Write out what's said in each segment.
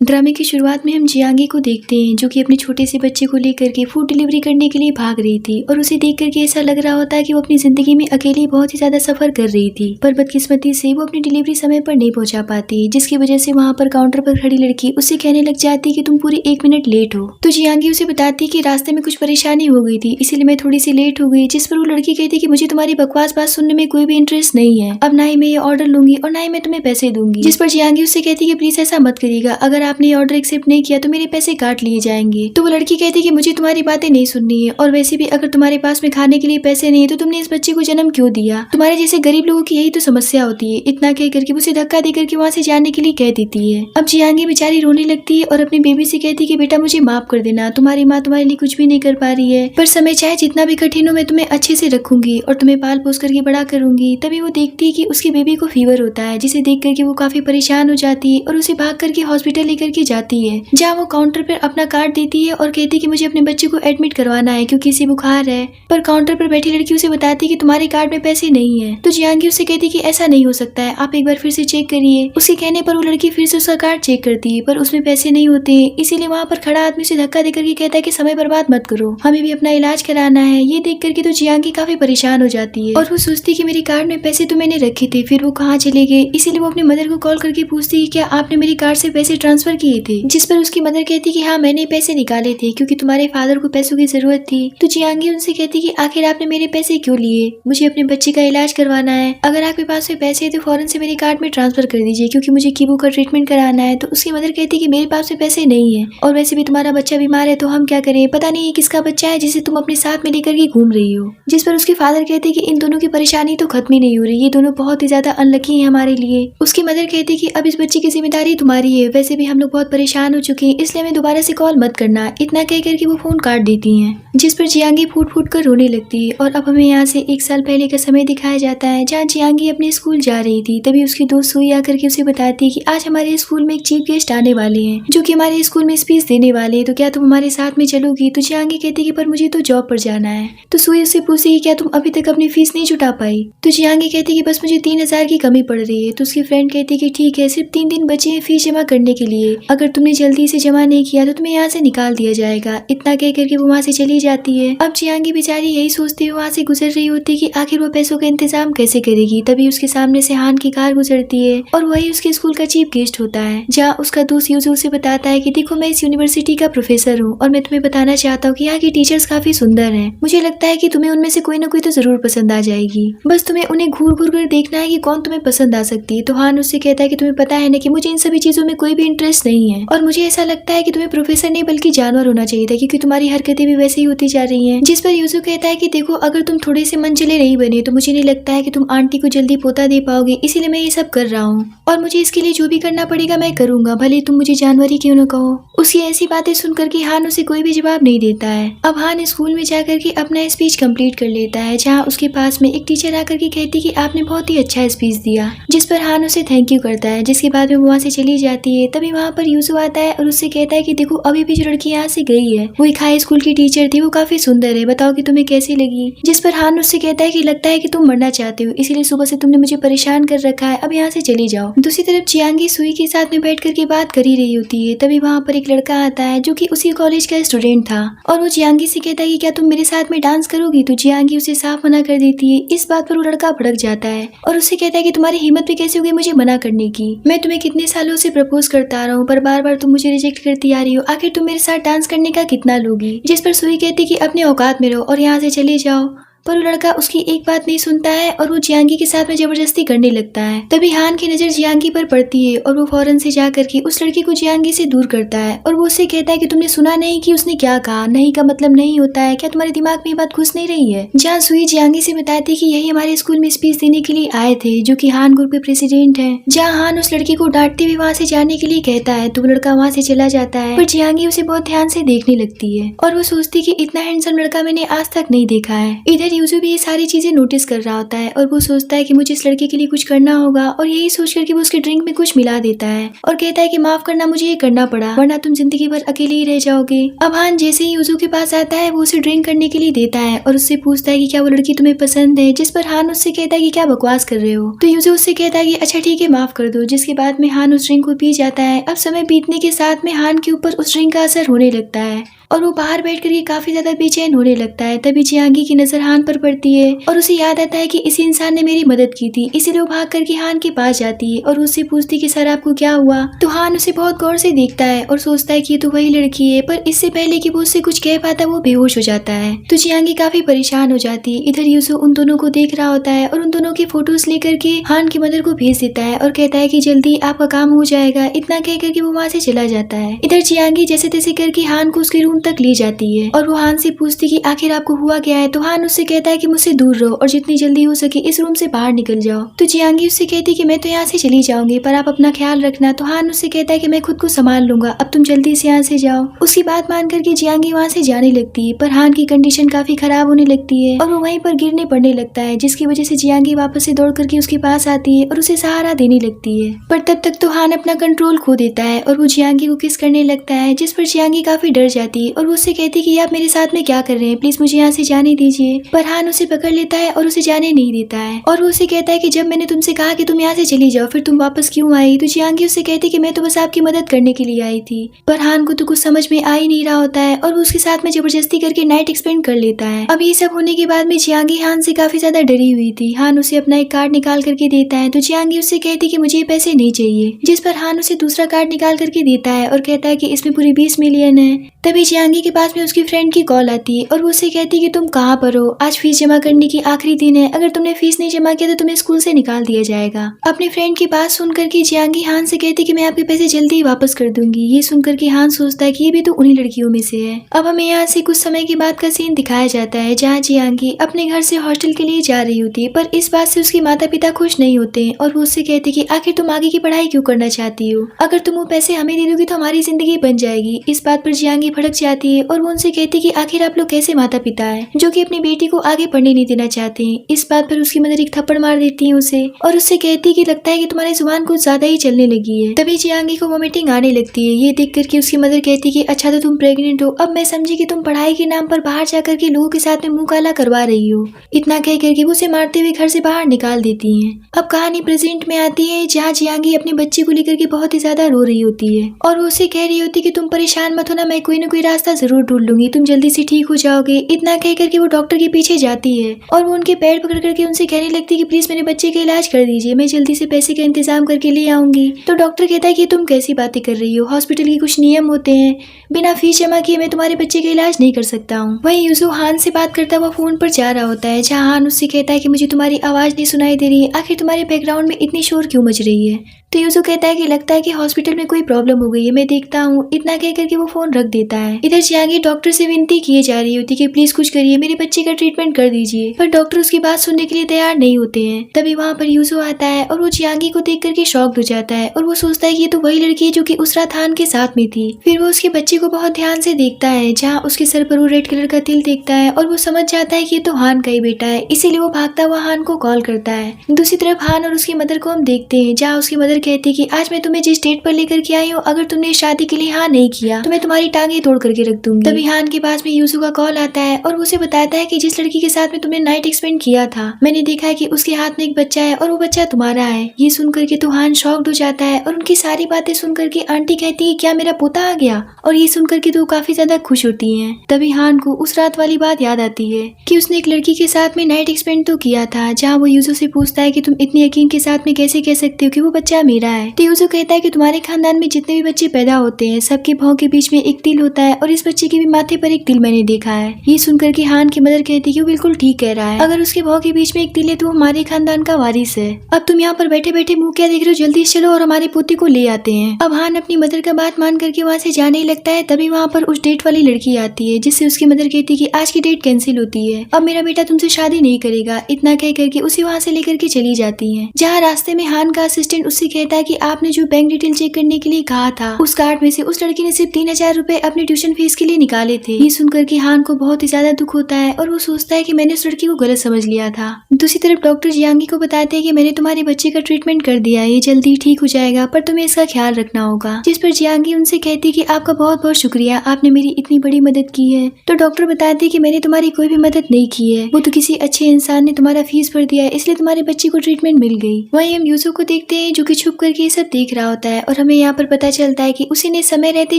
ड्रामे की शुरुआत में हम जियांगी को देखते हैं जो कि अपने छोटे से बच्चे को लेकर के फूड डिलीवरी करने के लिए भाग रही थी और उसे देख करके ऐसा लग रहा होता है कि वो अपनी जिंदगी में अकेली बहुत ही ज्यादा सफर कर रही थी। पर बदकिस्मती से वो अपनी डिलीवरी समय पर नहीं पहुंचा पाती, जिसकी वजह से वहाँ पर काउंटर पर खड़ी लड़की उससे कहने लग जाती कि तुम पूरी 1 मिनट लेट हो। तो जियांगी उसे बताती कि रास्ते में कुछ परेशानी हो गई थी, इसीलिए मैं थोड़ी सी लेट हो गई। जिस पर वो लड़की कहती कि मुझे तुम्हारी बकवास बात सुनने में कोई भी इंटरेस्ट नहीं है, अब ना ही मैं ये ऑर्डर लूंगी और ना ही मैं तुम्हें पैसे दूंगी। जिस पर जियांगी उससे कहती कि प्लीज ऐसा मत करिएगा, अगर आपने ये ऑर्डर एक्सेप्ट नहीं किया तो मेरे पैसे काट लिए जाएंगे। तो वो लड़की कहती कि मुझे तुम्हारी बातें नहीं सुननी है, और वैसे भी अगर तुम्हारे पास में खाने के लिए पैसे नहीं है तो तुमने इस बच्चे को जन्म क्यों दिया? तुम्हारे जैसे गरीब लोगों की यही तो समस्या होती है। इतना कह करके उसे धक्का दे करके वहाँ से जाने के लिए कह देती है। अब जियांगी बेचारी रोने लगती है और अपनी बेबी से कहती कि बेटा मुझे माफ कर देना, तुम्हारी माँ तुम्हारे लिए कुछ भी नहीं कर पा रही है, पर समय चाहे जितना भी कठिन हो मैं तुम्हें अच्छे से रखूंगी और तुम्हें पाल पोस करके बड़ा करूंगी। तभी वो देखती है कि उसकी बेबी को फीवर होता है, जिसे देख करके वो काफी परेशान हो जाती है और उसे भाग करके हॉस्पिटल लेकर के जाती है, जहाँ वो काउंटर पर अपना कार्ड देती है और कहती है कि मुझे अपने बच्चे को एडमिट करवाना है क्योंकि इसे बुखार है। पर काउंटर पर बैठी लड़की उसे बताती है कि तुम्हारे कार्ड में पैसे नहीं है। तो जियांगी उससे कहती है कि ऐसा नहीं हो सकता है, आप एक बार फिर से चेक करिए। उसके कहने पर वो लड़की फिर से उसका कार्ड चेक करती है पर उसमें पैसे नहीं होते, इसीलिए वहाँ पर खड़ा आदमी उसे धक्का देकर के कहता है कि समय बर्बाद मत करो, हमें भी अपना इलाज कराना है। ये देख करके तो जियांगी काफी परेशान हो जाती है और वो सोचती है कि मेरे कार्ड में पैसे तो मैंने रखे थे, फिर वो कहाँ चले गए। इसीलिए वो अपनी मदर को कॉल करके पूछती है क्या आपने मेरे कार्ड से पैसे ट्रांसफर किए थे? जिस पर उसकी मदर कहती कि हाँ मैंने पैसे निकाले थे क्योंकि तुम्हारे फादर को पैसों की जरूरत थी। तो जियांगी उनसे कहती कि आखिर आपने मेरे पैसे क्यों लिए? मुझे अपने बच्चे का इलाज करवाना है, अगर आपके पास में पैसे है तो फौरन से मेरे कार्ड में ट्रांसफर कर दीजिए क्योंकि मुझे कीबो का ट्रीटमेंट कराना है। तो उसकी मदर कहती कि मेरे पास में पैसे नहीं है और वैसे भी तुम्हारा बच्चा बीमार है तो हम क्या करें, पता नहीं किसका बच्चा है जिसे तुम अपने साथ में लेकर के घूम रही हो। जिस पर उसके फादर कहते कि इन दोनों की परेशानी तो खत्म ही नहीं हो रही, ये दोनों बहुत ही ज्यादा अनलकी है हमारे लिए। उसकी मदर कहती कि अब इस बच्चे की जिम्मेदारी तुम्हारी है, वैसे भी हम लोग बहुत परेशान हो चुके हैं, इसलिए हमें दोबारा से कॉल मत करना। इतना कह करके वो फोन काट देती हैं, जिस पर जियांगी फूट फूट कर रोने लगती है। और अब हमें यहाँ से 1 साल पहले का समय दिखाया जाता है जहाँ जियांगी अपने स्कूल जा रही थी। तभी उसकी दोस्त सुई आकर के उसे बताती है कि आज हमारे स्कूल में एक चीफ गेस्ट आने वाले हैं जो कि हमारे स्कूल में स्पीच देने वाले हैं, तो क्या तुम हमारे साथ में चलोगी? तो जियांगी कहती कि पर मुझे तो जॉब पर जाना है। तो सुई उससे पूछती कि क्या तुम अभी तक अपनी फीस नहीं जुटा पाई? तो जियांगी कहती कि बस मुझे 3000 की कमी पड़ रही है। तो उसकी फ्रेंड कहती कि ठीक है, सिर्फ 3 दिन बचे हैं फीस जमा करने के लिए, अगर तुमने जल्दी से जमा नहीं किया तो तुम्हें यहाँ से निकाल दिया जाएगा। इतना कह करके वो वहाँ से चली जाती है। अब जियांगी बेचारी यही सोचती हुई वहाँ से गुजर रही होती कि आखिर वो पैसों का इंतजाम कैसे करेगी। तभी उसके सामने से हान की कार गुजरती है और वही उसके स्कूल का चीफ गेस्ट होता है, जहाँ उसका दोस्त यूजू उसे बताता है कि देखो मैं इस यूनिवर्सिटी का प्रोफेसर हूँ और मैं तुम्हें बताना चाहता हूँ कि यहाँ की टीचर्स काफी सुंदर हैं। मुझे लगता है कि तुम्हें उनमें से कोई ना कोई तो जरूर पसंद आ जाएगी, बस तुम्हें उन्हें घूर घूर कर देखना है कि कौन तुम्हें पसंद आ सकती है। तो हान उससे कहता है कि तुम्हें पता है ना कि मुझे इन सभी चीजों में कोई भी इंटरेस्ट नहीं है और मुझे ऐसा लगता है कि तुम्हें प्रोफेसर नहीं बल्कि जानवर होना चाहिए था क्योंकि तुम्हारी हरकतें भी वैसे ही होती जा रही हैं। जिस पर यूजू कहता है कि देखो अगर तुम थोड़े से मन चले नहीं बने तो मुझे नहीं लगता है कि तुम आंटी को जल्दी पोता दे पाओगे, इसीलिए मैं ये सब कर रहा हूँ और मुझे इसके लिए जो भी करना पड़ेगा मैं करूंगा, भले तुम मुझे जानवर ही क्यों न कहो। उसकी ऐसी बातें सुन करके हान उसे कोई भी जवाब नहीं देता है। अब हान स्कूल में जाकर के अपना स्पीच कंप्लीट कर लेता है, जहाँ उसके पास में एक टीचर आकर के कहती कि आपने बहुत ही अच्छा स्पीच दिया, जिस पर हान उसे थैंक यू करता है, जिसके बाद में वहाँ से चली जाती है। तभी वहाँ पर यूजू आता है और उससे कहता है कि देखो अभी भी जो लड़की यहाँ से गई है वो एक हाई स्कूल की टीचर थी, वो काफी सुंदर है, बताओ कि तुम्हें कैसी लगी? जिस पर हान उससे कहता है कि लगता है कि तुम मरना चाहते हो, इसीलिए सुबह से तुमने मुझे परेशान कर रखा है, अब यहाँ से चली जाओ। दूसरी तरफ जियांगी सुई के साथ में बैठ करके बात कर ही रही होती है। तभी वहाँ पर एक लड़का आता है जो कि उसी कॉलेज का स्टूडेंट था और वो जियांगी से कहता है कि क्या तुम मेरे साथ में डांस करोगी? तो जियांगी उसे साफ मना कर देती है। इस बात पर वो लड़का भड़क जाता है और उससे कहता है कि तुम्हारी हिम्मत भी कैसे होगी मुझे मना करने की? मैं तुम्हें कितने सालों से प्रपोज करता आ रहा हूँ पर बार बार तुम मुझे रिजेक्ट करती आ रही हो, आखिर तुम मेरे साथ डांस करने का कितना लोगी? जिस पर सुई कहती कि अपने औकात में रहो और यहाँ से चले जाओ। पर वो लड़का उसकी एक बात नहीं सुनता है और वो जियांगी के साथ में जबरदस्ती करने लगता है। तभी हान की नजर जियांगी पर पड़ती है और वो फौरन से जाकर के उस लड़की को जियांगी से दूर करता है और वो उससे कहता है कि तुमने सुना नहीं कि उसने क्या कहा? नहीं का मतलब नहीं होता है, क्या तुम्हारे दिमाग में ये बात घुस नहीं रही है? जहाँ सुई जियांगी से बताती कि यही हमारे स्कूल में स्पीच देने के लिए आए थे, जो कि हान ग्रुप के प्रेसिडेंट है। जहाँ हान उस लड़की को डांटते हुए वहाँ से जाने के लिए कहता है तो वो लड़का वहाँ से चला जाता है, पर जियांगी उसे बहुत ध्यान से देखने लगती है और वो सोचती कि इतना हैंडसम लड़का मैंने आज तक नहीं देखा है। इधर यूजू भी ये सारी चीजें नोटिस कर रहा होता है और वो सोचता है कि मुझे इस लड़के के लिए कुछ करना होगा, और यही सोचकर कि वो उसके ड्रिंक में कुछ मिला देता है और कहता है कि माफ करना, मुझे ये करना पड़ा, वरना तुम जिंदगी भर अकेले ही रह जाओगे। अब हान जैसे ही यूजू के पास आता है वो उसे ड्रिंक करने के लिए देता है और उससे पूछता है कि क्या वो लड़की तुम्हें पसंद है, जिस पर हान उससे कहता है कि क्या बकवास कर रहे हो। तो यूजू उससे कहता है कि अच्छा ठीक है, माफ कर दो, जिसके बाद में हान उस ड्रिंक को पी जाता है। अब समय बीतने के साथ में हान के ऊपर उस ड्रिंक का असर होने लगता है और वो बाहर बैठकर के काफी ज्यादा बेचैन होने लगता है। तभी जियांगी की नजर हान पर पड़ती है और उसे याद आता है कि इसी इंसान ने मेरी मदद की थी, इसीलिए वो भाग करके हान के पास जाती है और उससे पूछती कि सर आपको क्या हुआ। तो हान उसे बहुत गौर से देखता है और सोचता है कि ये तो वही लड़की है, पर इससे पहले कि वो उससे कुछ कह पाता वो बेहोश हो जाता है। तो जियांगी काफी परेशान हो जाती है। इधर यूसु उन दोनों को देख रहा होता है और उन दोनों की फोटोज लेकर के हान की मदर को भेज देता है और कहता है कि जल्दी आपका काम हो जाएगा। इतना कह करके वो वहाँ से चला जाता है। इधर जियांगी जैसे तैसे करके हान को उसके रूम तक ले जाती है और वो हान से पूछती कि आखिर आपको हुआ क्या है। तो हान उससे कहता है कि मुझसे दूर रहो और जितनी जल्दी हो सके इस रूम से बाहर निकल जाओ। तो जियांगी उससे कहती कि मैं तो यहाँ से चली जाऊंगी, पर आप अपना ख्याल रखना। तो हान उससे कहता है कि मैं खुद को संभाल लूंगा, अब तुम जल्दी से यहाँ से जाओ। उसकी बात मान करके जियांगी वहाँ से जाने लगती है, पर हान की कंडीशन काफी खराब होने लगती है और वो वहीं पर गिरने पड़ने लगता है, जिसकी वजह से जियांगी वापस से दौड़ करके उसके पास आती है और उसे सहारा देने लगती है। पर तब तक तो हान अपना कंट्रोल खो देता है और वो जियांगी को किस करने लगता है, जिस पर जियांगी काफी डर जाती है और वो उससे कहती कि आप मेरे साथ में क्या कर रहे हैं, प्लीज मुझे यहाँ से जाने दीजिए। पर हान उसे पकड़ लेता है और उसे जाने नहीं देता है और वो उसे कहता है कि जब मैंने तुमसे कहा कि तुम यहाँ से चली जाओ, फिर तुम वापस क्यों आई। तो जियांगी उससे कहती कि मैं तो बस आपकी मदद करने के लिए आई थी। पर हान को तो कुछ समझ में आ ही नहीं रहा होता है और वो उसके साथ में जबरदस्ती करके नाइट एक्सपेंड कर लेता है। अब ये सब होने के बाद में जियांगी हान से काफी ज्यादा डरी हुई थी। हान उसे अपना एक कार्ड निकाल करके देता है, तो जियांगी उससे कहती कि मुझे ये पैसे नहीं चाहिए, जिस पर हान उसे दूसरा कार्ड निकाल करके देता है और कहता है कि इसमें पूरी 20 मिलियन है। तभी जियांगी के पास में उसकी फ्रेंड की कॉल आती है और वो उससे कहती कि तुम कहाँ पर हो, आज फीस जमा करने की आखिरी दिन है, अगर तुमने फीस नहीं जमा किया तो तुम्हें स्कूल से निकाल दिया जाएगा। अपनी फ्रेंड की बात सुनकर के जियांगी हान से कहती कि मैं आपके पैसे जल्दी ही वापस कर दूंगी। ये सुनकर के हान सोचता है कि ये भी तो उन्हीं लड़कियों में से है। अब हमें यहाँ से कुछ समय के बाद का सीन दिखाया जाता है जहाँ जियांगी अपने घर से हॉस्टल के लिए जा रही होती है, पर इस बात से उसके माता पिता खुश नहीं होते हैं और वो उससे कहते कि आखिर तुम आगे की पढ़ाई क्यों करना चाहती हो, अगर तुम वो पैसे हमें दे दोगी तो हमारी जिंदगी बन जाएगी। इस बात पर जियांगी भड़क जाती है और वो उनसे कहती कि आखिर आप लोग कैसे माता पिता है जो कि अपनी बेटी को आगे पढ़ने नहीं देना चाहते हैं। इस बात पर उसकी मदर एक थप्पड़ मार देती है उसे और उससे कहती है कि लगता है कि तुम्हारी जुबान कुछ ज्यादा ही चलने लगी है। तभी जियांगी को वोमिटिंग आने लगती है। ये देख करके उसकी मदर कहती कि अच्छा तो तुम प्रेग्नेंट हो, अब मैं समझी कि तुम पढ़ाई के नाम पर बाहर जाकर के लोगों के साथ में मुंह काला करवा रही हो। इतना कह करके वो उसे मारते हुए घर से बाहर निकाल देती है। अब कहानी प्रेजेंट में आती है जहाँ जियांगी अपने बच्चे को लेकर के बहुत ही ज्यादा रो रही होती है और वो उसे कह रही होती कि तुम परेशान मत होना, मैं कोई ना कोई रास्ता जरूर ढूंढ लूंगी, तुम जल्दी से ठीक हो जाओगे। इतना कह करके वो डॉक्टर के पीछे जाती है और वो उनके पैर पकड़ करके उनसे कहने लगती कि प्लीज मेरे बच्चे का इलाज कर दीजिए, मैं जल्दी से पैसे का इंतजाम करके ले आऊंगी। तो डॉक्टर कहता है कि तुम कैसी बातें कर रही हो, हॉस्पिटल के कुछ नियम होते हैं, बिना फीस जमा किए मैं तुम्हारे बच्चे का इलाज नहीं कर सकता हूँ। वहीं यूसु हान से बात करता हुआ फोन पर जा रहा होता है जहाँ हान उससे कहता है कि मुझे तुम्हारी आवाज नहीं सुनाई दे रही है, आखिर तुम्हारे बैकग्राउंड में इतनी शोर क्यों मच रही है। तो यूसु कहता है कि लगता है कि हॉस्पिटल में कोई प्रॉब्लम हो गई है, मैं देखता हूँ। इतना कह करके वो फोन रख देता है। इधर जियांगी डॉक्टर से विनती किए जा रही होती कि प्लीज कुछ करिए, मेरे बच्चे का ट्रीटमेंट कर दीजिए, पर डॉक्टर उसकी बात सुनने के लिए तैयार नहीं होते हैं। तभी वहाँ पर यूसु आता है और वो जियांगी को देख करके शॉक्ड हो जाता है और वो सोचता है कि ये तो वही लड़की है जो कि उसरा थान के साथ में थी। फिर वो उसके बच्चे को बहुत ध्यान से देखता है जहाँ उसके सर पर वो रेड कलर का तिल देखता है और वो समझ जाता है कि ये तो हान का ही बेटा है, इसीलिए वो भागता हुआ हान को कॉल करता है। दूसरी तरफ हान और उसकी मदर को हम देखते हैं जहाँ उसकी मदर कहती है कि आज मैं तुम्हें जिस डेट पर लेकर के आई हूँ, अगर तुमने शादी के लिए हाँ नहीं किया तो मैं तुम्हारी टांगे तोड़ करके रख दूंगी। तभी हान के पास में यूसु का कॉल आता है और उसे बताता है कि जिस लड़की के साथ में तुमने नाइट एक्सपेंड किया था, मैंने देखा है कि उसके हाथ में एक बच्चा है और वो बच्चा तुम्हारा है। ये सुनकर के तो हान शॉक्ड हो जाता है और उनकी सारी बातें सुनकर के आंटी कहती है क्या मेरा पोता आ गया, और ये सुनकर के तो काफी ज्यादा खुश होती है। तभी हान को उस रात वाली बात याद आती है कि उसने एक लड़की के साथ में नाइट एक्सपेंड तो किया था, जहाँ वो यूसु से पूछता है कि तुम इतने यकीन के साथ में कैसे कह सकते हो कि वो बच्चा मेरा है। तो यूसु कहता है कि तुम्हारे खानदान में जितने भी बच्चे पैदा होते हैं सबके भौं के बीच में एक तिल होता है और इस बच्चे के भी माथे पर एक तिल मैंने देखा है। ये सुनकर के हान की मदर कहती है कि वो बिल्कुल ठीक कह रहा है, अगर उसके भौं के बीच में एक तिल है तो वो हमारे खानदान का वारिस है। अब तुम यहाँ पर बैठे बैठे मुंह क्या देख रहे हो, जल्दी चलो और हमारे पोते को ले आते हैं। अब हान अपनी मदर का बात मान करके वहाँ से जाने लगता है। तभी वहाँ पर उस डेट वाली लड़की आती है जिससे उसकी मदर कहती है कि आज की डेट कैंसिल होती है, अब मेरा बेटा तुमसे शादी नहीं करेगा। इतना कह करके उसे वहाँ से लेकर के चली जाती है। जहाँ रास्ते में हान का असिस्टेंट उससे कहता कहता है कि आपने जो बैंक डिटेल चेक करने के लिए कहा था उस कार्ड में से उस लड़की ने सिर्फ 3000 रुपए अपनी ट्यूशन फीस के लिए निकाले थे। ये सुनकर के हान को बहुत ही ज्यादा दुख होता है और वो सोचता है कि मैंने उस लड़की को गलत समझ लिया था। दूसरी तरफ डॉक्टर जियांगी को बताते हैं कि मैंने तुम्हारे बच्चे का ट्रीटमेंट कर दिया है, ये जल्दी ठीक हो जाएगा, पर तुम्हें इसका ख्याल रखना होगा। जिस पर जियांगी उनसे कहती है कि आपका बहुत बहुत शुक्रिया, आपने मेरी इतनी बड़ी मदद की है। तो डॉक्टर बताते हैं कि मैंने तुम्हारी कोई भी मदद नहीं की है, वो तो किसी अच्छे इंसान ने तुम्हारा फीस भर दिया है, इसलिए तुम्हारे बच्चे को ट्रीटमेंट मिल गई। वहीं हम यूसुफ को देखते हैं जो कि छुप करके ये सब देख रहा होता है और हमें यहाँ पर पता चलता है कि उसी ने समय रहते